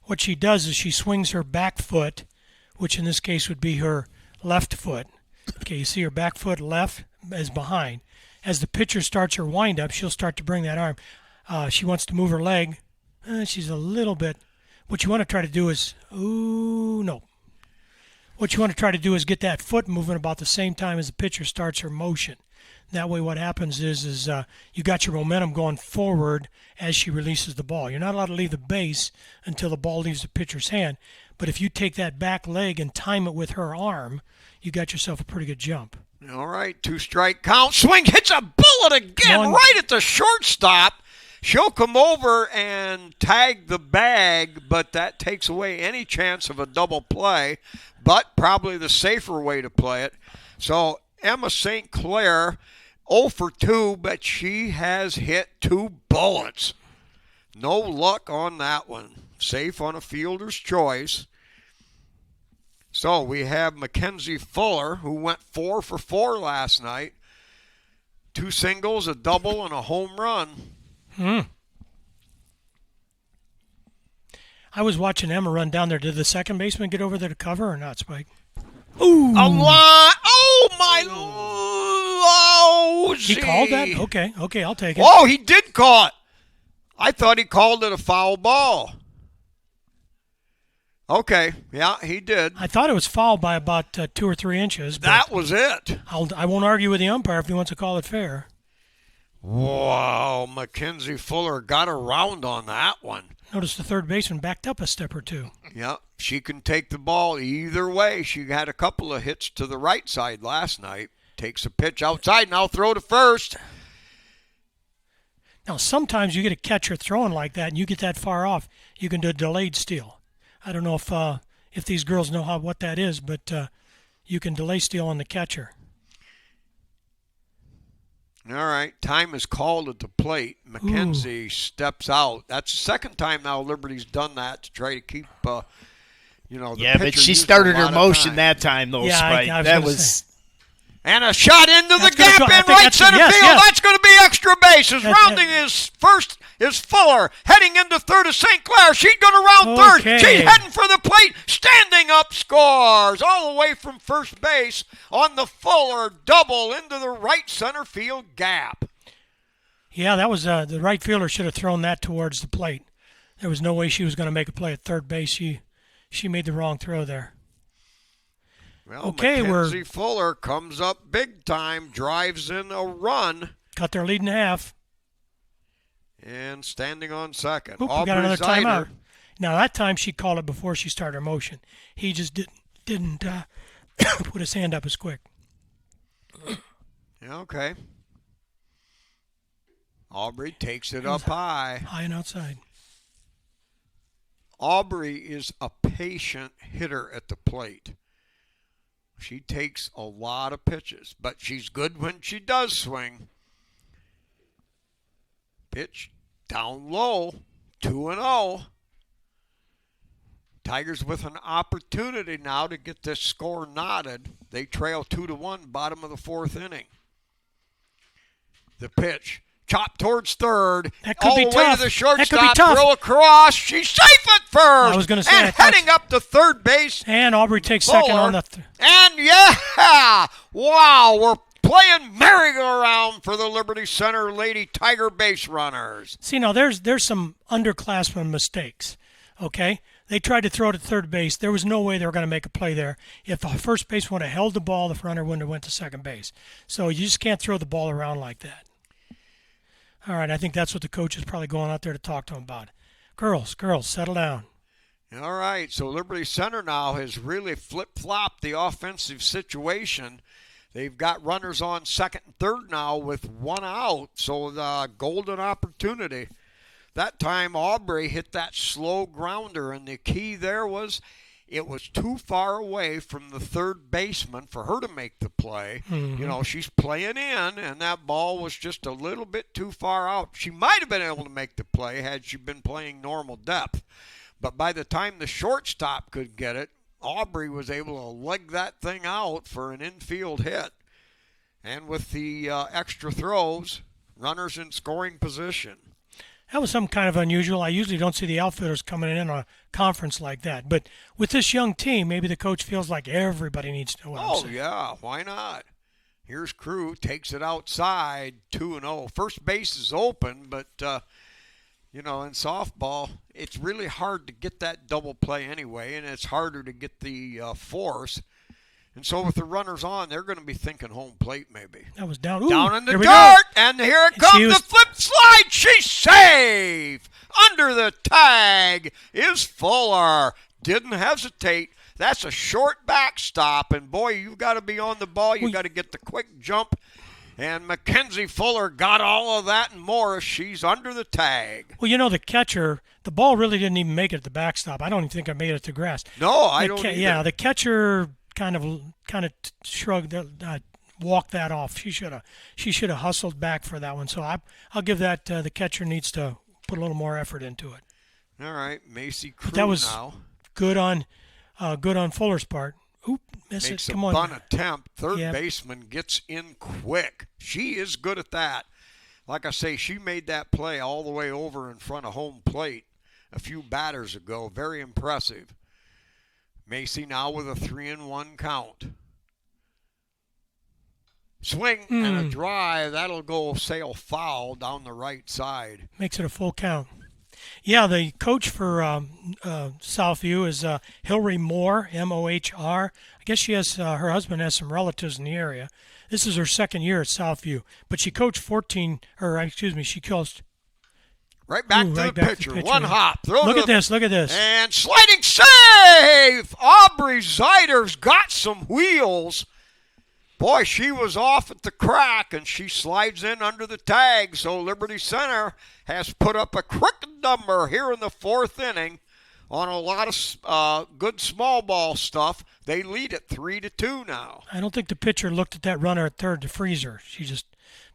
What she does is she swings her back foot, which in this case would be her left foot. Okay, you see her back foot left is behind. As the pitcher starts her windup, she'll start to bring that arm. She wants to move her leg. She's a little bit. What you want to try to do is, no. What you want to try to do is get that foot moving about the same time as the pitcher starts her motion. That way what happens is you got your momentum going forward as she releases the ball. You're not allowed to leave the base until the ball leaves the pitcher's hand. But if you take that back leg and time it with her arm, you got yourself a pretty good jump. All right, 2-strike count. Swing, hits a bullet again right at the shortstop. She'll come over and tag the bag, but that takes away any chance of a double play, but probably the safer way to play it. So Emma St. Clair, 0 for 2, but she has hit 2 bullets. No luck on that one. Safe on a fielder's choice. So we have Mackenzie Fuller, who went 4 for 4 last night. 2 singles, a double, and a home run. I was watching Emma run down there. Did the second baseman get over there to cover or not, Spike? Ooh! A line! Oh, my Lord! He called that? Okay, I'll take it. Oh, he did call it. I thought he called it a foul ball. Okay, yeah, he did. I thought it was foul by about 2 or 3 inches. But that was it. I won't argue with the umpire if he wants to call it fair. Wow, Mackenzie Fuller got around on that one. Notice the third baseman backed up a step or two. Yeah, she can take the ball either way. She had a couple of hits to the right side last night. Takes a pitch outside, now throw to first. Now, sometimes you get a catcher throwing like that, and you get that far off, you can do a delayed steal. I don't know if these girls know what that is, but you can delay steal on the catcher. All right, time is called at the plate. Mackenzie steps out. That's the second time now Liberty's done that to try to keep, the but she started her motion that time, though, Spike. That was. And a shot into the gap in right center field. Yes. That's going to be extra bases. Rounding is first is Fuller. Heading into third is St. Clair. She's going to round third. She's heading for the plate. Standing up, scores all the way from first base on the Fuller double into the right center field gap. Yeah, that was the right fielder should have thrown that towards the plate. There was no way she was going to make a play at third base. She made the wrong throw there. Well, Mackenzie Fuller comes up big time, drives in a run. Cut their lead in half. And standing on second. We got another timeout. Now, that time she called it before she started her motion. He just didn't put his hand up as quick. Okay. Aubrey takes it up high. High and outside. Aubrey is a patient hitter at the plate. She takes a lot of pitches, but she's good when she does swing. Pitch down low, 2-0. Tigers with an opportunity now to get this score knotted. They trail 2-1, bottom of the 4th inning. The pitch chop towards third. That could all be the way tough. to the That shortstop. could be tough. Throw across. She's safe at first. I was gonna say, and heading up to third base. And Aubrey takes second on the. And yeah, wow, we're playing merry-go-round for the Liberty Center Lady Tiger base runners. See, now there's some underclassmen mistakes. Okay, they tried to throw it at third base. There was no way they were going to make a play there. If the first base would have held the ball, the runner wouldn't have went to second base. So you just can't throw the ball around like that. All right, I think that's what the coach is probably going out there to talk to them about. Girls, settle down. All right, so Liberty Center now has really flip-flopped the offensive situation. They've got runners on second and third now with one out, so the golden opportunity. That time Aubrey hit that slow grounder, and the key there was it was too far away from the third baseman for her to make the play. Mm-hmm. You know, she's playing in, and that ball was just a little bit too far out. She might have been able to make the play had she been playing normal depth. But by the time the shortstop could get it, Aubrey was able to leg that thing out for an infield hit. And with the extra throws, runners in scoring position. That was something kind of unusual. I usually don't see the outfielders coming in a conference like that. But with this young team, maybe the coach feels like everybody needs to know what I'm saying. Yeah, why not? Here's Crew, takes it outside, 2-0. First base is open, but, you know, in softball, it's really hard to get that double play anyway, and it's harder to get the force. And so with the runners on, they're going to be thinking home plate maybe. That was down. Ooh, down in the here we dirt, go. and here it comes, the flip slide. She's safe. Under the tag is Fuller. Didn't hesitate. That's a short backstop, and boy, you've got to be on the ball. You've got to get the quick jump. And Mackenzie Fuller got all of that and more. She's under the tag. Well, you know, the catcher, the ball really didn't even make it at the backstop. I don't even think I made it to grass. No, I don't either. Yeah, the catcher kind of shrugged, walked that off. She should have hustled back for that one. So I'll give that. The catcher needs to put a little more effort into it. All right, Macy Crew that was now. Good on Fuller's part. Oop, miss Makes it. Come on. a bunt attempt. Third Yep. baseman gets in quick. She is good at that. Like I say, she made that play all the way over in front of home plate a few batters ago. Very impressive. Macy now with a 3-1 count. Swing and a drive. That'll go sail foul down the right side. Makes it a full count. Yeah, the coach for Southview is Hillary Moore, M-O-H-R. I guess she has her husband has some relatives in the area. This is her second year at Southview, but she coached she coached. Right back to the pitcher. One hop. Look at this. And sliding save. Aubrey Zeider's got some wheels. Boy, she was off at the crack, and she slides in under the tag. So Liberty Center has put up a crooked number here in the fourth inning on a lot of good small ball stuff. They lead it 3-2 now. I don't think the pitcher looked at that runner at third to freeze her. She just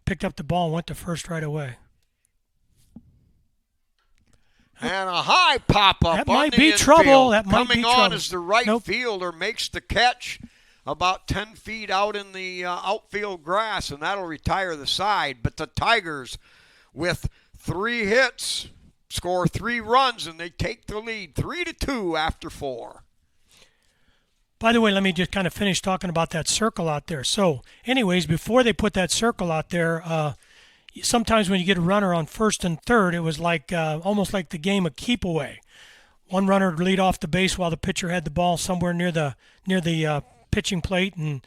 picked up the ball and went to first right away. And a high pop-up that on might the be infield. trouble. That might Coming be on trouble. as the right Nope. fielder makes the catch about 10 feet out in the outfield grass, and that'll retire the side. But the Tigers, with 3 hits, score 3 runs, and they take the lead 3-2 after 4. By the way, let me just kind of finish talking about that circle out there. So, anyways, before they put that circle out there, sometimes when you get a runner on first and third, it was like almost like the game of keep away. One runner would lead off the base while the pitcher had the ball somewhere near the pitching plate, and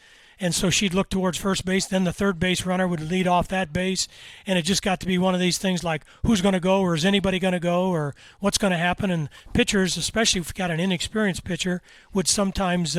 so she'd look towards first base. Then the third base runner would lead off that base, and it just got to be one of these things like who's going to go, or is anybody going to go, or what's going to happen. And pitchers, especially if you've got an inexperienced pitcher, would sometimes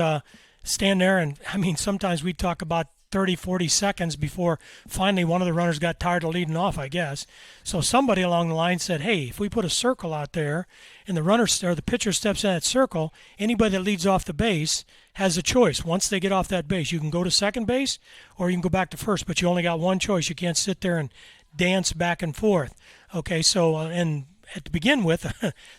stand there, and I mean sometimes we'd talk about 30, 40 seconds before finally one of the runners got tired of leading off, I guess. So somebody along the line said, hey, if we put a circle out there and the pitcher steps in that circle, anybody that leads off the base has a choice. Once they get off that base, you can go to second base or you can go back to first, but you only got one choice. You can't sit there and dance back and forth. Okay, so, and to begin with,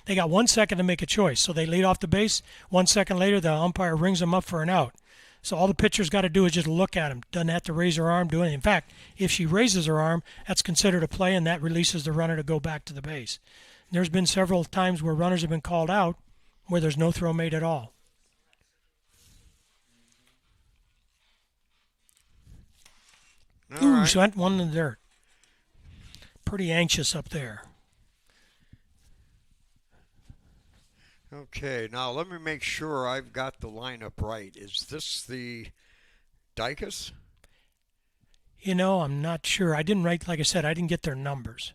they got 1 second to make a choice. So they lead off the base. 1 second later, the umpire rings them up for an out. So all the pitcher's got to do is just look at him. Doesn't have to raise her arm, do anything. In fact, if she raises her arm, that's considered a play, and that releases the runner to go back to the base. There's been several times where runners have been called out where there's no throw made at all. All right. She went one in the dirt. Pretty anxious up there. Okay, now let me make sure I've got the lineup right. Is this the Dicus? You know, I'm not sure. I didn't write, like I said, I didn't get their numbers.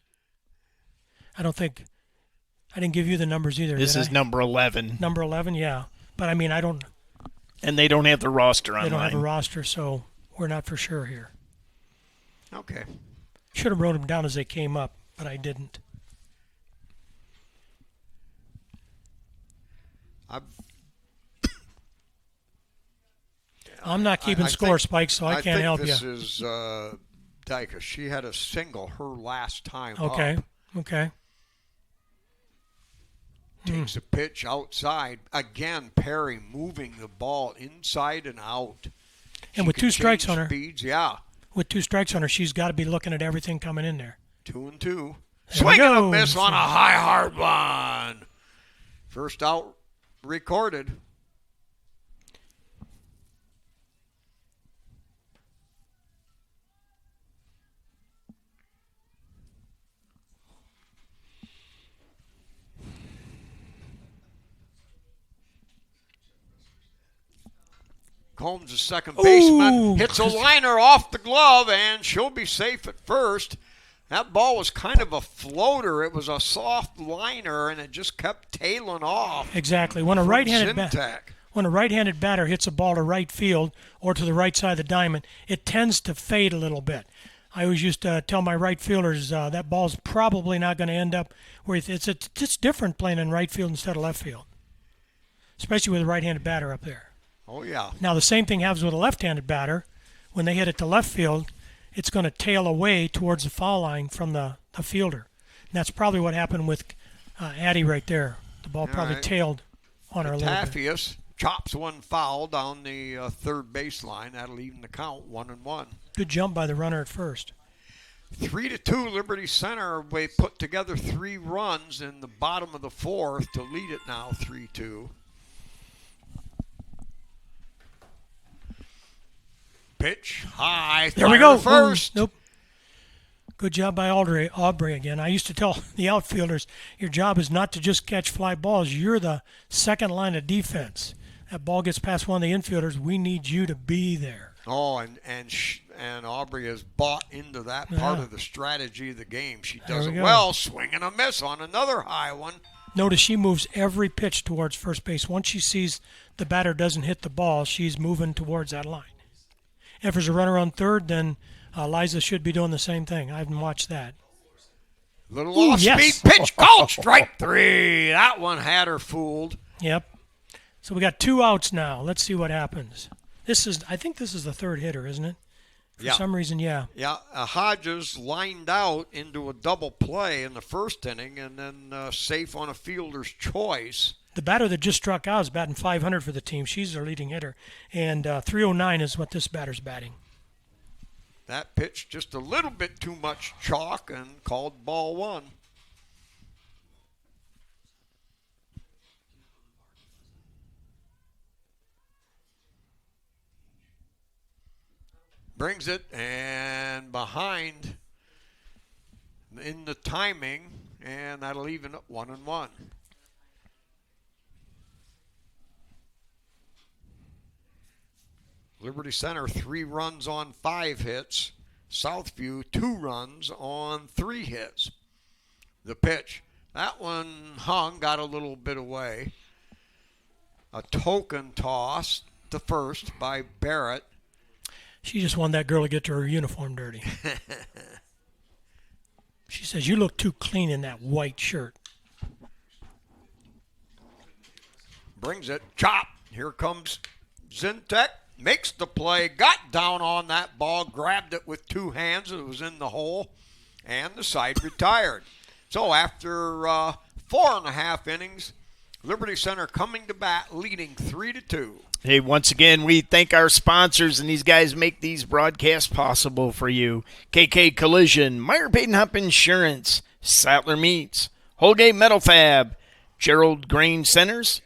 I didn't give you the numbers either. This did is I? number 11. Number 11, yeah. But I mean, And they don't have the roster they don't have a online. roster, so we're not for sure here. Okay. Should have wrote them down as they came up, but I didn't. I'm not keeping score, Spike, so I can't help you. I think this is Dicus. She had a single her last time Okay, up. okay. Takes a pitch outside. Again, Perry moving the ball inside and out. And She with could two strikes change on her, speeds, yeah. with 2 strikes on her, she's got to be looking at everything coming in there. 2-2. There we Swing and a go. miss on a high, hard one. First out recorded. Combs, the second baseman, Ooh. hits a liner off the glove, and she'll be safe at first. That ball was kind of a floater. It was a soft liner, and it just kept tailing off. Exactly. When a from right-handed Zintak. when a right-handed batter hits a ball to right field or to the right side of the diamond, it tends to fade a little bit. I always used to tell my right fielders that ball's probably not going to end up where it's different playing in right field instead of left field, especially with a right-handed batter up there. Oh, yeah. Now, the same thing happens with a left-handed batter. When they hit it to left field, it's going to tail away towards the foul line from the fielder. And that's probably what happened with Addie right there. The ball probably right. tailed on her a little bit. Taffius chops one foul down the third baseline. That'll even the count, 1-1. Good jump by the runner at first. 3-2, Liberty Center. They put together 3 runs in the bottom of the fourth to lead it now 3-2. Pitch high. There we go. First. Ooh, nope. Good job by Aubrey again. I used to tell the outfielders, your job is not to just catch fly balls. You're the second line of defense. That ball gets past one of the infielders. We need you to be there. Oh, and Aubrey has bought into that part of the strategy of the game. She does it well. Swing and a miss on another high one. Notice she moves every pitch towards first base. Once she sees the batter doesn't hit the ball, she's moving towards that line. If there's a runner on third, then Liza should be doing the same thing. I haven't watched that. Little off-speed pitch called strike 3. That one had her fooled. Yep. So we got 2 outs now. Let's see what happens. I think this is the third hitter, isn't it? For some reason, yeah. Yeah, Hodges lined out into a double play in the first inning and then safe on a fielder's choice. The batter that just struck out is batting .500 for the team. She's their leading hitter. And .309 is what this batter's batting. That pitch just a little bit too much chalk and called ball 1. Brings it and behind in the timing, and that'll even up 1-1. Liberty Center 3 runs on 5 hits. Southview 2 runs on 3 hits. The pitch. That one hung, got a little bit away. A token toss to first by Barrett. She just wanted that girl to get to her uniform dirty. She says, you look too clean in that white shirt. Brings it. Chop. Here comes Zintek. Makes the play. Got down on that ball. Grabbed it with 2 hands. It was in the hole. And the side retired. So after 4.5 innings, Liberty Center coming to bat, leading 3-2. Hey, once again, we thank our sponsors, and these guys make these broadcasts possible for you. KK Collision, Meyer Payton Hump Insurance, Sattler Meats, Holgate Metal Fab, Gerald Grain Centers,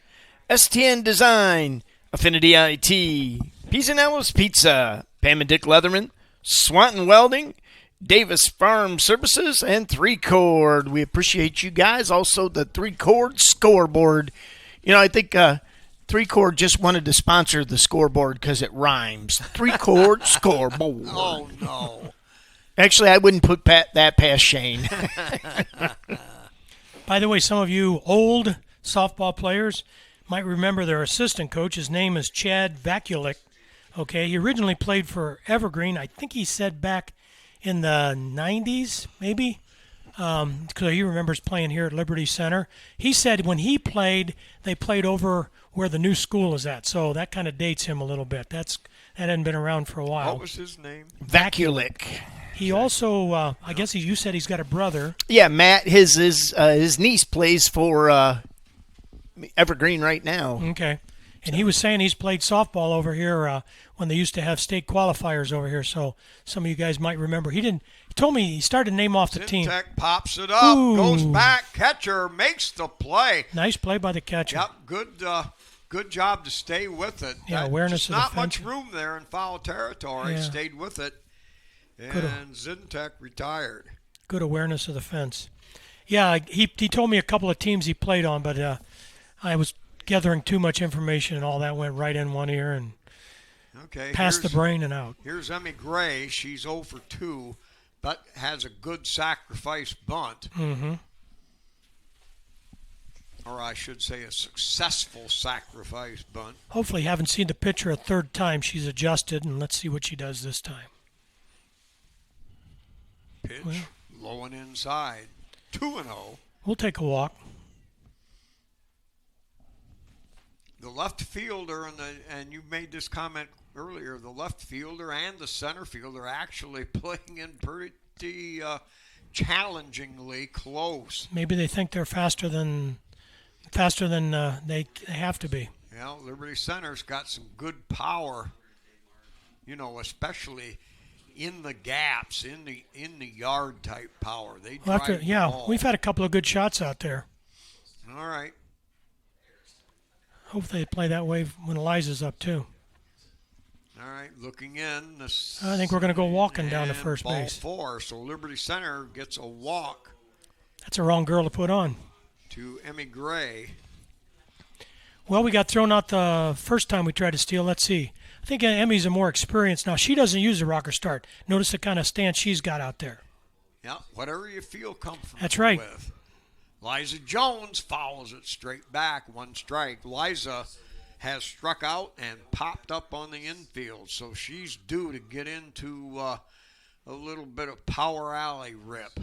STN Design, Affinity IT, Pizzanella's Pizza, Pam and Dick Leatherman, Swanton Welding, Davis Farm Services, and 3Chord. We appreciate you guys. Also, the 3Chord Scoreboard. You know, I think 3Chord just wanted to sponsor the scoreboard because it rhymes. 3Chord Scoreboard. Oh, no. Actually, I wouldn't put that past Shane. By the way, some of you old softball players might remember their assistant coach. His name is Chad Vakulik. Okay, he originally played for Evergreen. I think he said back in the 90s, maybe, because he remembers playing here at Liberty Center. He said when he played, they played over where the new school is at, so that kind of dates him a little bit. That hadn't been around for a while. What was his name? Vakulik. He also, I guess you said he's got a brother. Yeah, Matt, his niece plays for Evergreen right now. Okay. And he was saying he's played softball over here when they used to have state qualifiers over here. So some of you guys might remember. He told me he started to name off the team. Tech pops it up, Ooh. goes back, catcher makes the play. Nice play by the catcher. Yep, good job to stay with it. Yeah, awareness just of the not much fence. room there in foul territory. Yeah. Stayed with it, Good. and Zintek retired. Good awareness of the fence. Yeah, he told me a couple of teams he played on, but I was gathering too much information, and all that went right in one ear and Okay, past the brain and out. Here's Emmy Gray. She's 0 for 2, but has a good sacrifice bunt. Mm-hmm. Or I should say a successful sacrifice bunt. Hopefully, haven't seen the pitcher a third time. She's adjusted, and let's see what she does this time. Pitch, Well. low and inside. 2-0. We'll take a walk. The left fielder, and you made this comment earlier, the left fielder and the center fielder actually playing in pretty challengingly close. Maybe they think they're faster than they have to be. You know, Liberty Center's got some good power, especially in the gaps, in the yard type power. They drive the ball. We've had a couple of good shots out there. All right. Hope they play that way when Eliza's up too. All right, looking in. I think we're going to go walking down to and first ball base. 4, so Liberty Center gets a walk That's a wrong girl to put on. to Emmy Gray. Well, we got thrown out the first time we tried to steal. Let's see. I think Emmy's a more experienced now. She doesn't use the rocker start. Notice the kind of stance she's got out there. Yeah, whatever you feel comfortable That's right. with. Liza Jones follows it straight back, 1 strike. Liza has struck out and popped up on the infield, so she's due to get into a little bit of power alley rip.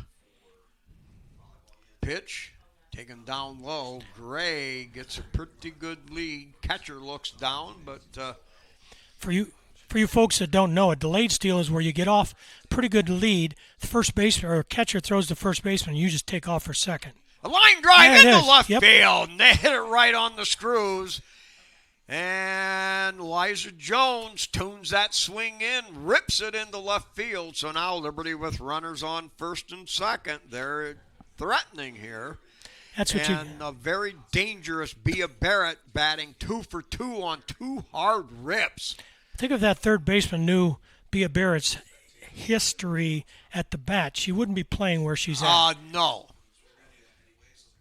Pitch, taken down low. Gray gets a pretty good lead. Catcher looks down, but For you folks that don't know, a delayed steal is where you get off pretty good lead. The first baseman or catcher throws the first baseman, and you just take off for second. a line drive There it into is. left Yep. field. And they hit it right on the screws. And Liza Jones tunes that swing in, rips it into left field. So now Liberty with runners on first and second. They're threatening here. That's what And a very dangerous Bea Barrett batting 2 for 2 on 2 hard rips. think if that third baseman knew Bea Barrett's history at the bat, she wouldn't be playing where she's at. No.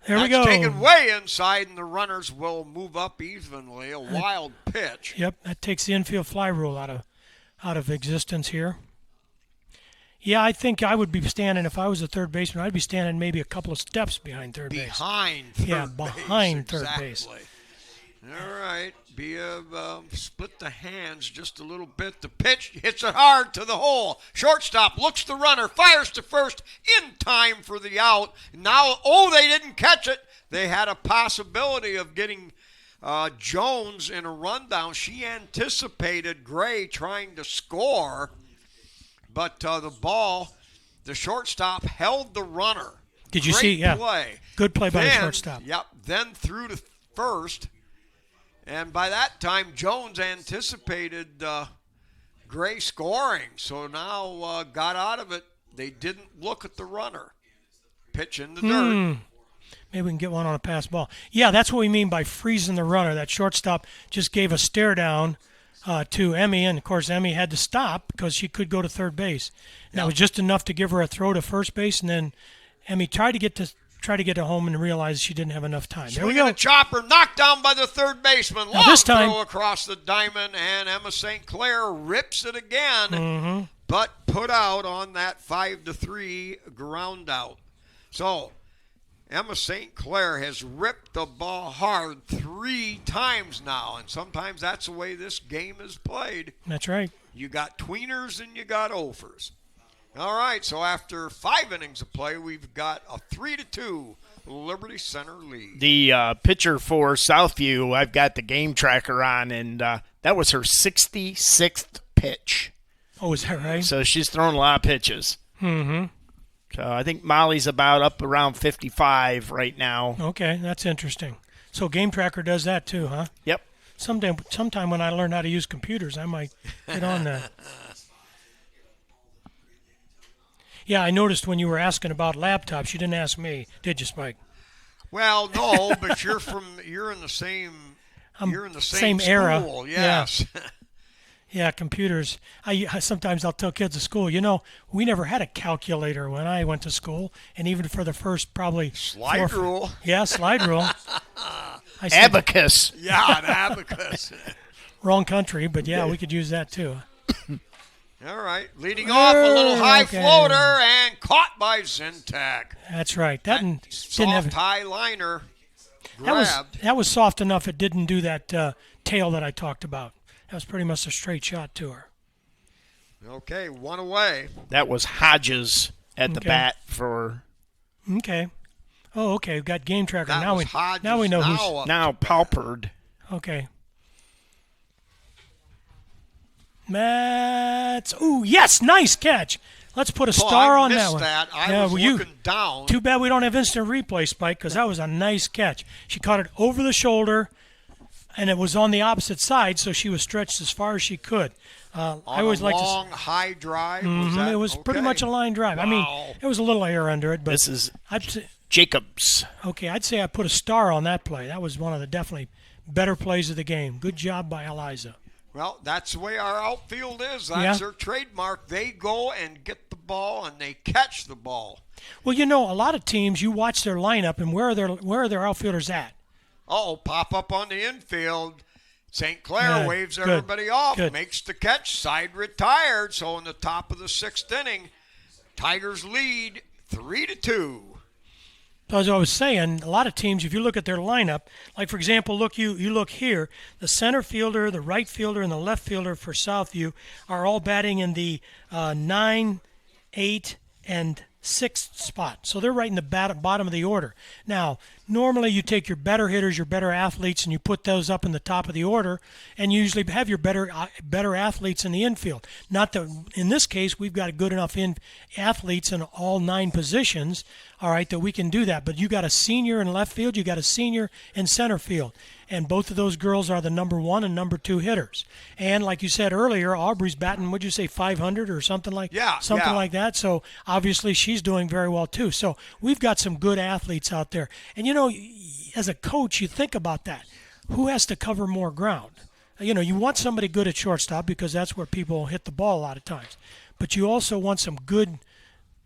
There we That's go. taken way inside, and the runners will move up evenly. A wild pitch. Yep, that takes the infield fly rule out of existence here. Yeah, I think I would be standing, if I was a third baseman, I'd be standing maybe a couple of steps behind third base. Behind third Yeah, base. behind third base. Exactly. All right. Bea split the hands just a little bit. The pitch hits it hard to the hole. Shortstop looks the runner, fires to first in time for the out. Now, they didn't catch it. They had a possibility of getting Jones in a rundown. She anticipated Gray trying to score, but the shortstop held the runner. Did you Great see? Yeah. play. Good play by the Then- shortstop. Yep. Then threw to first. And by that time, Jones anticipated Gray scoring, so now got out of it. They didn't look at the runner. Pitch in the dirt. Maybe we can get one on a pass ball. Yeah, that's what we mean by freezing the runner. That shortstop just gave a stare down to Emmy, and of course Emmy had to stop because she could go to third base. And that was just enough to give her a throw to first base, and then Emmy tried to get to home and realized she didn't have enough time. There we go. A chopper knocked down by the third baseman. Now this time, throw across the diamond, and Emma St. Clair rips it again, but put out on that 5-3 ground out. So Emma St. Clair has ripped the ball hard 3 times now, and sometimes that's the way this game is played. That's right. You got tweeners and you got offers. All right, so after 5 innings of play, we've got a 3-2 Liberty Center lead. The pitcher for Southview, I've got the game tracker on, and that was her 66th pitch. Oh, is that right? So she's thrown a lot of pitches. Mm-hmm. So I think Molly's about up around 55 right now. Okay, that's interesting. So Game Tracker does that too, huh? Yep. Sometime when I learn how to use computers, I might get on that. Yeah, I noticed when you were asking about laptops, you didn't ask me, did you, Spike? Well, no, but you're in the same same era. School, yes. Yeah, computers. Sometimes I'll tell kids at school, we never had a calculator when I went to school, and even for the first probably slide rule. Yeah, slide rule. Abacus. Yeah, an abacus. Wrong country, but yeah, we could use that too. All right, leading off a little high floater and caught by Zintek. That's right. That didn't soft high liner grabbed. That was soft enough. It didn't do that tail that I talked about. That was pretty much a straight shot to her. Okay, 1 away. That was Hodges at the bat for. Okay. Oh, okay. We've got Game Tracker. That was Hodges. Now we know who's. Now Palpered. Okay. Ooh, yes, nice catch. Let's put a star on that one. I was looking down. Too bad we don't have instant replay, Spike, because that was a nice catch. She caught it over the shoulder, and it was on the opposite side, so she was stretched as far as she could. I always like long high drive. It was pretty much a line drive. Wow. I mean, there was a little air under it, but this is Jacobs. Okay, I'd say I put a star on that play. That was one of the definitely better plays of the game. Good job by Eliza. Well, that's the way our outfield is. That's their trademark. They go and get the ball, and they catch the ball. Well, a lot of teams, you watch their lineup, and where are their outfielders at? Pop up on the infield. St. Clair waves everybody off, makes the catch, side retired. So in the top of the 6th inning, Tigers lead 3-2. As I was saying, a lot of teams, if you look at their lineup, like for example, you look here, the center fielder, the right fielder, and the left fielder for Southview are all batting in the 9, 8, and 6th spot. So they're right in the bottom of the order. Now, normally you take your better hitters, your better athletes, and you put those up in the top of the order, and you usually have your better athletes in the infield. Not that in this case we've got good enough athletes in all 9 positions, all right, that we can do that. But you got a senior in left field, you got a senior in center field. And both of those girls are the number 1 and number 2 hitters. And like you said earlier, Aubrey's batting, would you say 500 or something like like that? So obviously she's doing very well too. So we've got some good athletes out there. And as a coach, you think about that. Who has to cover more ground? You want somebody good at shortstop because that's where people hit the ball a lot of times. But you also want some good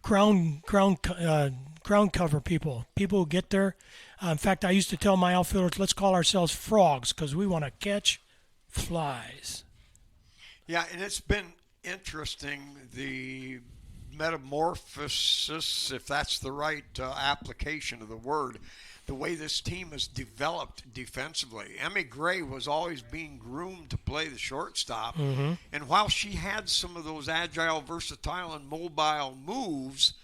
ground cover people who get there. In fact, I used to tell my outfielders, let's call ourselves frogs because we want to catch flies. Yeah, and it's been interesting, the metamorphosis, if that's the right application of the word, the way this team has developed defensively. Emmy Gray was always being groomed to play the shortstop. Mm-hmm. And while she had some of those agile, versatile, and mobile moves,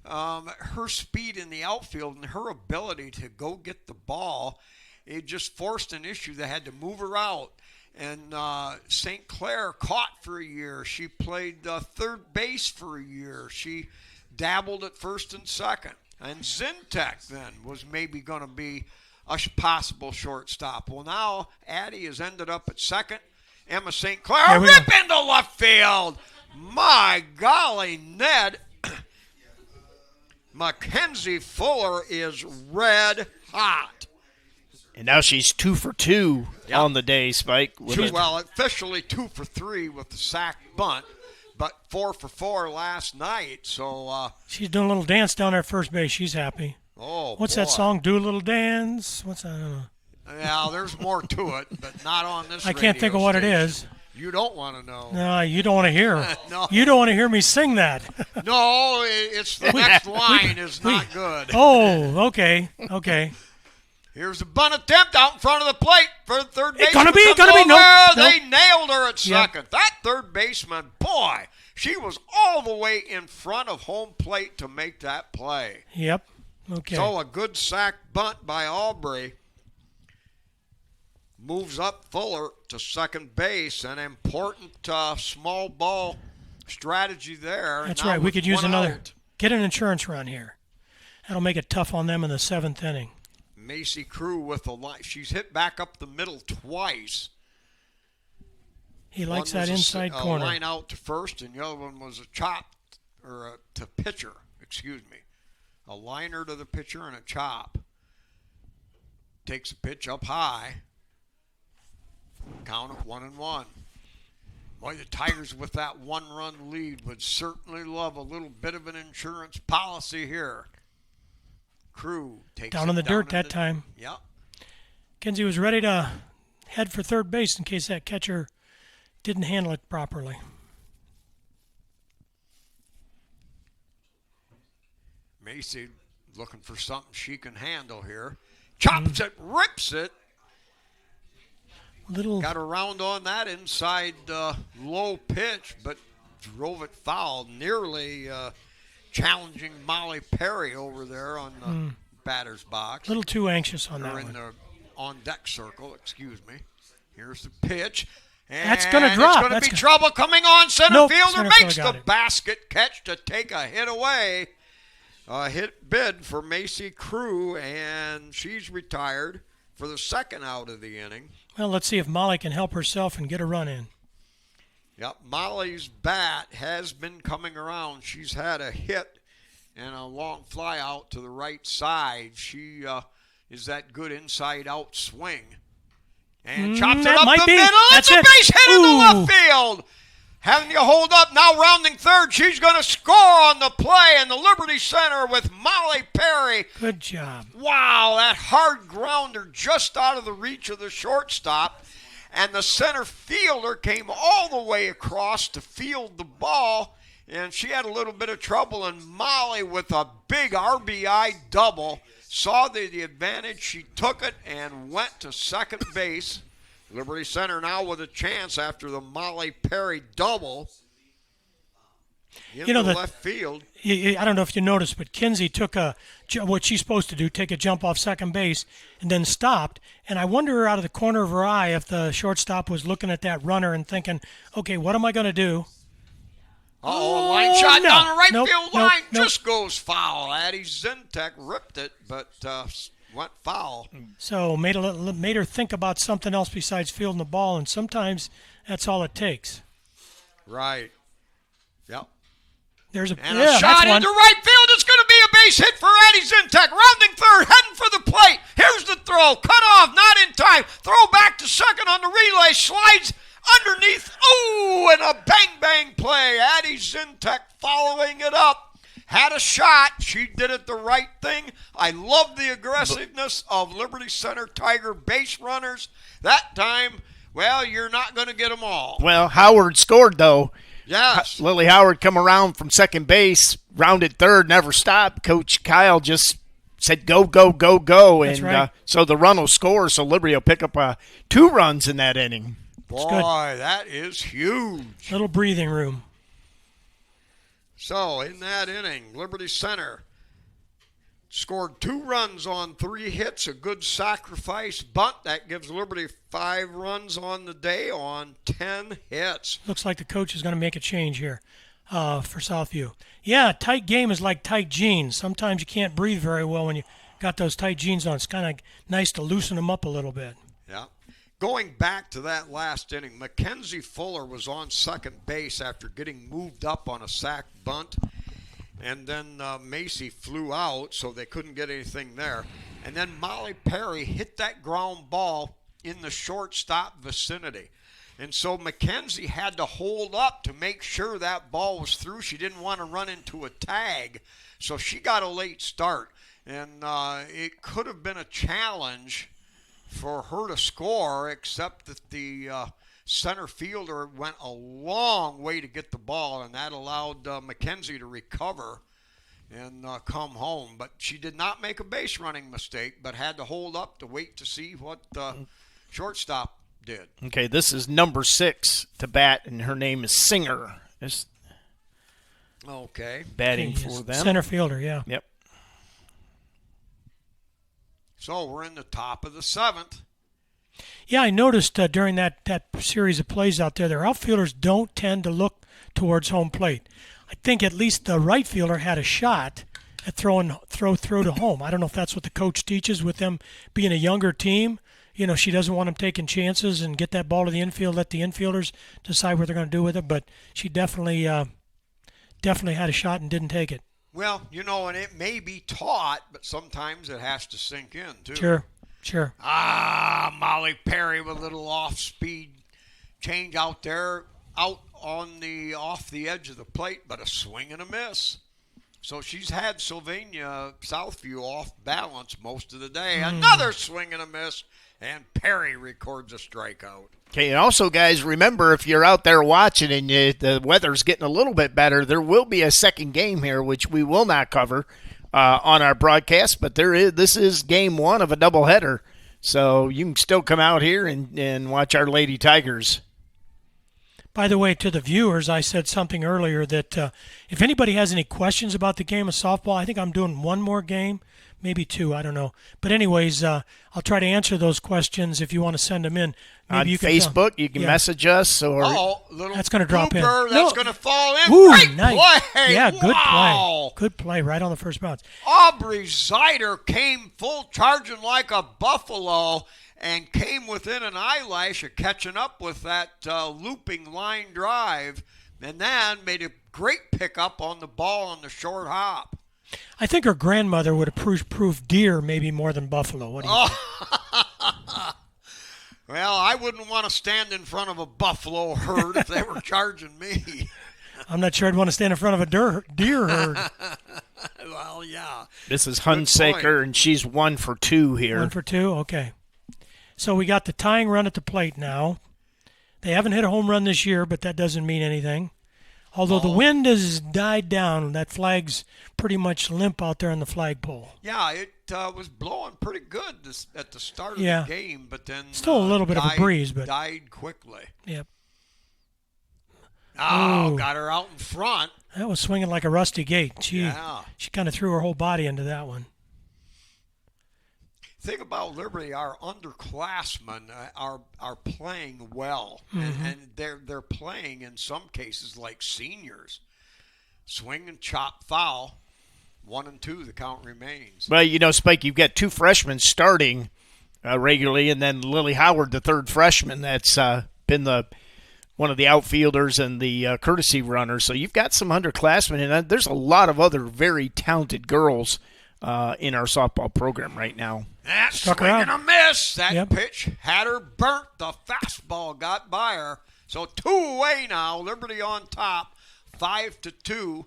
her speed in the outfield and her ability to go get the ball, it just forced an issue. They had to move her out. And St. Clair caught for a year. She played third base for a year. She dabbled at first and second. And Zintek then was maybe going to be a possible shortstop. Well, now Addie has ended up at second. Emma St. Clair, Here we rip go. into left field. My golly, Ned. Mackenzie Fuller is red hot. And now she's 2 for 2 Yep. on the day, Spike. with a- Well, officially 2 for 3 with the sack bunt, but 4 for 4 last night. So, She's doing a little dance down there at first base. She's happy. What's that boy. song? Do a little dance. What's that? I don't know. Yeah, there's more to it, but not on this. I can't think of what it is. You don't want to know. No, you don't want to hear. No. You don't want to hear me sing that. No, it's the next line is not good. Oh, okay. Here's a bunt attempt out in front of the plate for the third baseman. Gonna be, Nope. nope. They nailed her at Yep. second. That third baseman, boy, she was all the way in front of home plate to make that play. Yep. Okay. So a good sack bunt by Aubrey moves up Fuller to second base. An important small ball strategy there. That's Now right. We with could use one another. out, Get an insurance run here. That'll make it tough on them in the 7th inning. Macy Crew with a line. She's hit back up the middle twice. He likes One that was inside a corner. line out to first, and the other one was a chop to pitcher. Excuse me, a liner to the pitcher and a chop. Takes a pitch up high. Count of 1-1. Boy, the Tigers with that 1-run lead would certainly love a little bit of an insurance policy here. Crew takes Down it in the dirt in that the- time. Yep. Kenzie was ready to head for third base in case that catcher didn't handle it properly. Macy looking for something she can handle here. Chops it, rips it. Little Got around on that inside low pitch, but drove it foul, nearly challenging Molly Perry over there on the batter's box. little too anxious on that Or in one. the on-deck circle, excuse me. Here's the pitch. And That's gonna drop. It's going to That's be go- trouble coming on. Center Nope, fielder center makes fielder got the it. basket catch to take a hit away. A hit bid for Macy Crew, and she's retired for the second out of the inning. Well, let's see if Molly can help herself and get a run in. Yep, Molly's bat has been coming around. She's had a hit and a long fly out to the right side. She is that good inside-out swing. And chops it that up might the be. middle. That's It's a it. base hit in the Ooh. left field. Having you hold up, now rounding third. She's going to score on the play in the Liberty Center with Molly Perry. Good job. Wow, that hard grounder just out of the reach of the shortstop. And the center fielder came all the way across to field the ball. And she had a little bit of trouble. And Molly, with a big RBI double, saw the advantage. She took it and went to second base. Liberty Center now with a chance after the Molly Perry double into the- left field. I don't know if you noticed, but Kinsey took what she's supposed to do, take a jump off second base, and then stopped. And I wonder out of the corner of her eye if the shortstop was looking at that runner and thinking, okay, what am I going to do? Uh-oh, a line shot no. down the right Nope, field nope, line nope. just goes foul. Addie Zintek ripped it, but went foul. So made her think about something else besides fielding the ball, and sometimes that's all it takes. Right. Yep. There's a And yeah, a shot that's one. into right field. It's going to be a base hit for Addie Zintek. Rounding third, heading for the plate. Here's the throw. Cut off, not in time. Throw back to second on the relay. Slides underneath. Ooh, and a bang-bang play. Addie Zintek following it up. Had a shot. She did it the right thing. I love the aggressiveness of Liberty Center Tiger base runners. That time, well, you're not going to get them all. Well, Howard scored, though. Yes. Lily Howard come around from second base, rounded third, never stopped. Coach Kyle just said, go, go, go, go. That's and right. So the run will score, so Liberty will pick up 2 runs in that inning. Boy, good. that is huge. Little breathing room. So, in that inning, Liberty Center scored 2 runs on 3 hits, a good sacrifice bunt. That gives Liberty 5 runs on the day on 10 hits. Looks like the coach is going to make a change here for Southview. Yeah, tight game is like tight jeans. Sometimes you can't breathe very well when you got those tight jeans on. It's kind of nice to loosen them up a little bit. Yeah. Going back to that last inning, Mackenzie Fuller was on second base after getting moved up on a sac bunt. And then Macy flew out, so they couldn't get anything there. And then Molly Perry hit that ground ball in the shortstop vicinity. And so Mackenzie had to hold up to make sure that ball was through. She didn't want to run into a tag, so she got a late start. And it could have been a challenge for her to score, except that the center fielder went a long way to get the ball, and that allowed Mackenzie to recover and come home. But she did not make a base running mistake, but had to hold up to wait to see what shortstop did. Okay, this is number 6 to bat, and her name is Singer. Is Okay. batting for them. Center fielder, yeah. Yep. So we're in the top of the 7th. Yeah, I noticed during that series of plays out there, their outfielders don't tend to look towards home plate. I think at least the right fielder had a shot at throw to home. I don't know if that's what the coach teaches with them being a younger team. You know, she doesn't want them taking chances and get that ball to the infield, let the infielders decide what they're going to do with it. But she definitely had a shot and didn't take it. Well, you know, and it may be taught, but sometimes it has to sink in, too. Sure. Molly Perry with a little off-speed change out there, off the edge of the plate, but a swing and a miss. So she's had Sylvania Southview off balance most of the day. Another swing and a miss, and Perry records a strikeout. Okay, and also, guys, remember, if you're out there watching and the weather's getting a little bit better, there will be a second game here, which we will not cover on our broadcast, but this is game 1 of a doubleheader. So you can still come out here and watch our Lady Tigers. By the way, to the viewers, I said something earlier that if anybody has any questions about the game of softball, I think I'm doing one more game, maybe 2, I don't know. But anyways, I'll try to answer those questions if you want to send them in. Maybe on you can Facebook, you can message us. Or that's going to drop in. That's going to fall in. Ooh, Great nice. play. Yeah, good Wow. play. Good play right on the first bounce. Aubrey Zeider came full charging like a buffalo and came within an eyelash of catching up with that looping line drive, and then made a great pickup on the ball on the short hop. I think her grandmother would have proved deer maybe more than buffalo. What do you think? Well, I wouldn't want to stand in front of a buffalo herd if they were charging me. I'm not sure I'd want to stand in front of a deer herd. Well, yeah. This is Hunsaker, and she's 1 for 2 here. 1 for 2? Okay. So we got the tying run at the plate now. They haven't hit a home run this year, but that doesn't mean anything. Although the wind has died down, that flag's pretty much limp out there on the flagpole. Yeah, it was blowing pretty good at the start of the game, but then still a little bit of a breeze, but died quickly. Yep. Oh, got her out in front. That was swinging like a rusty gate. She kind of threw her whole body into that one. Thing about Liberty, our underclassmen are playing well, and they're playing in some cases like seniors. Swing and chop foul, 1 and 2. The count remains. Well, you know, Spike, you've got 2 freshmen starting regularly, and then Lily Howard, the 3rd freshman, that's been one of the outfielders and the courtesy runner. So you've got some underclassmen, and there's a lot of other very talented girls in our softball program right now. That Stuck swing around. and a miss. That pitch had her burnt. The fastball got by her. So 2 away now. Liberty on top, 5-2.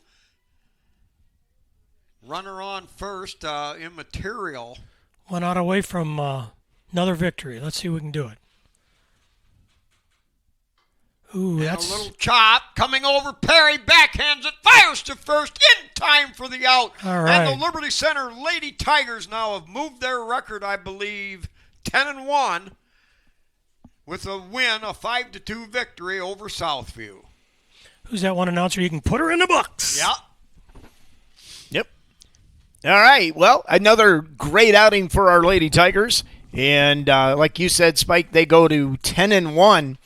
Runner on first, immaterial. 1 out away from another victory. Let's see if we can do it. Ooh, And that's a little chop coming over. Perry backhands it, fires to first in time for the out. All right. And the Liberty Center Lady Tigers now have moved their record, I believe, 10-1 with a win, a 5-2 victory over Southview. Who's that one announcer? You can put her in the books. Yep. All right. Well, another great outing for our Lady Tigers. And like you said, Spike, they go to 10-1.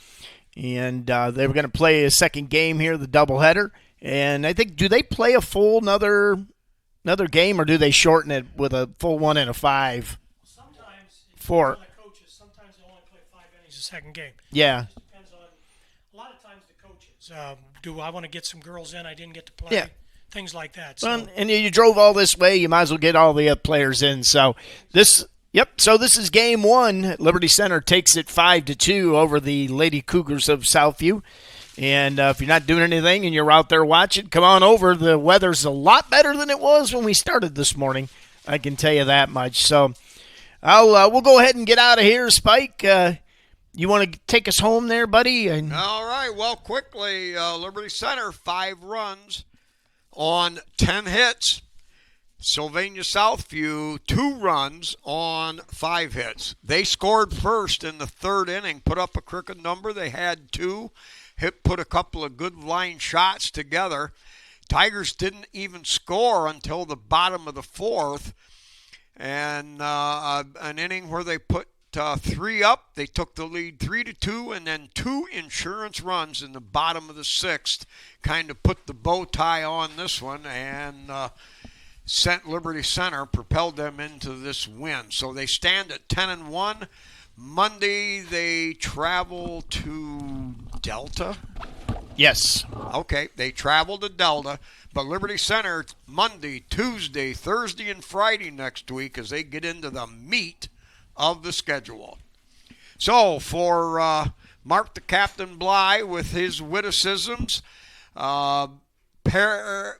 And they were going to play a second game here, the doubleheader. And I think, do they play a full another another game, or do they shorten it with a full 1 and a 5? Sometimes it Four. depends on the coaches. Sometimes they only play 5 innings a second game. Yeah. It just depends on. A lot of times the coaches. Do I want to get some girls in I didn't get to play? Yeah. Things like that. Well, and you drove all this way, you might as well get all the players in. So this is game 1. Liberty Center takes it 5-2 over the Lady Cougars of Southview. And if you're not doing anything and you're out there watching, come on over. The weather's a lot better than it was when we started this morning. I can tell you that much. So we'll go ahead and get out of here, Spike. You want to take us home there, buddy? All right. Well, quickly, Liberty Center, 5 runs on 10 hits. Sylvania Southview, 2 runs on 5 hits. They scored first in the 3rd inning, put up a crooked number. They had 2, put a couple of good line shots together. Tigers didn't even score until the bottom of the 4th. And an inning where they put 3 up. They took the lead 3-2, and then 2 insurance runs in the bottom of the 6th kind of put the bow tie on this one and sent Liberty Center, propelled them into this win. So they stand at 10-1. Monday they travel to Delta. Yes. Okay, they travel to Delta, but Liberty Center Monday, Tuesday, Thursday, and Friday next week as they get into the meat of the schedule. So for Mark the Captain Bly with his witticisms, Parasini,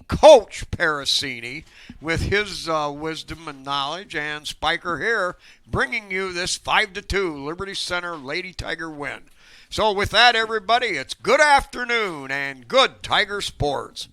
Coach Parasini, with his wisdom and knowledge, and Spiker here bringing you this 5-2 Liberty Center Lady Tiger win. So with that, everybody, it's good afternoon and good Tiger sports.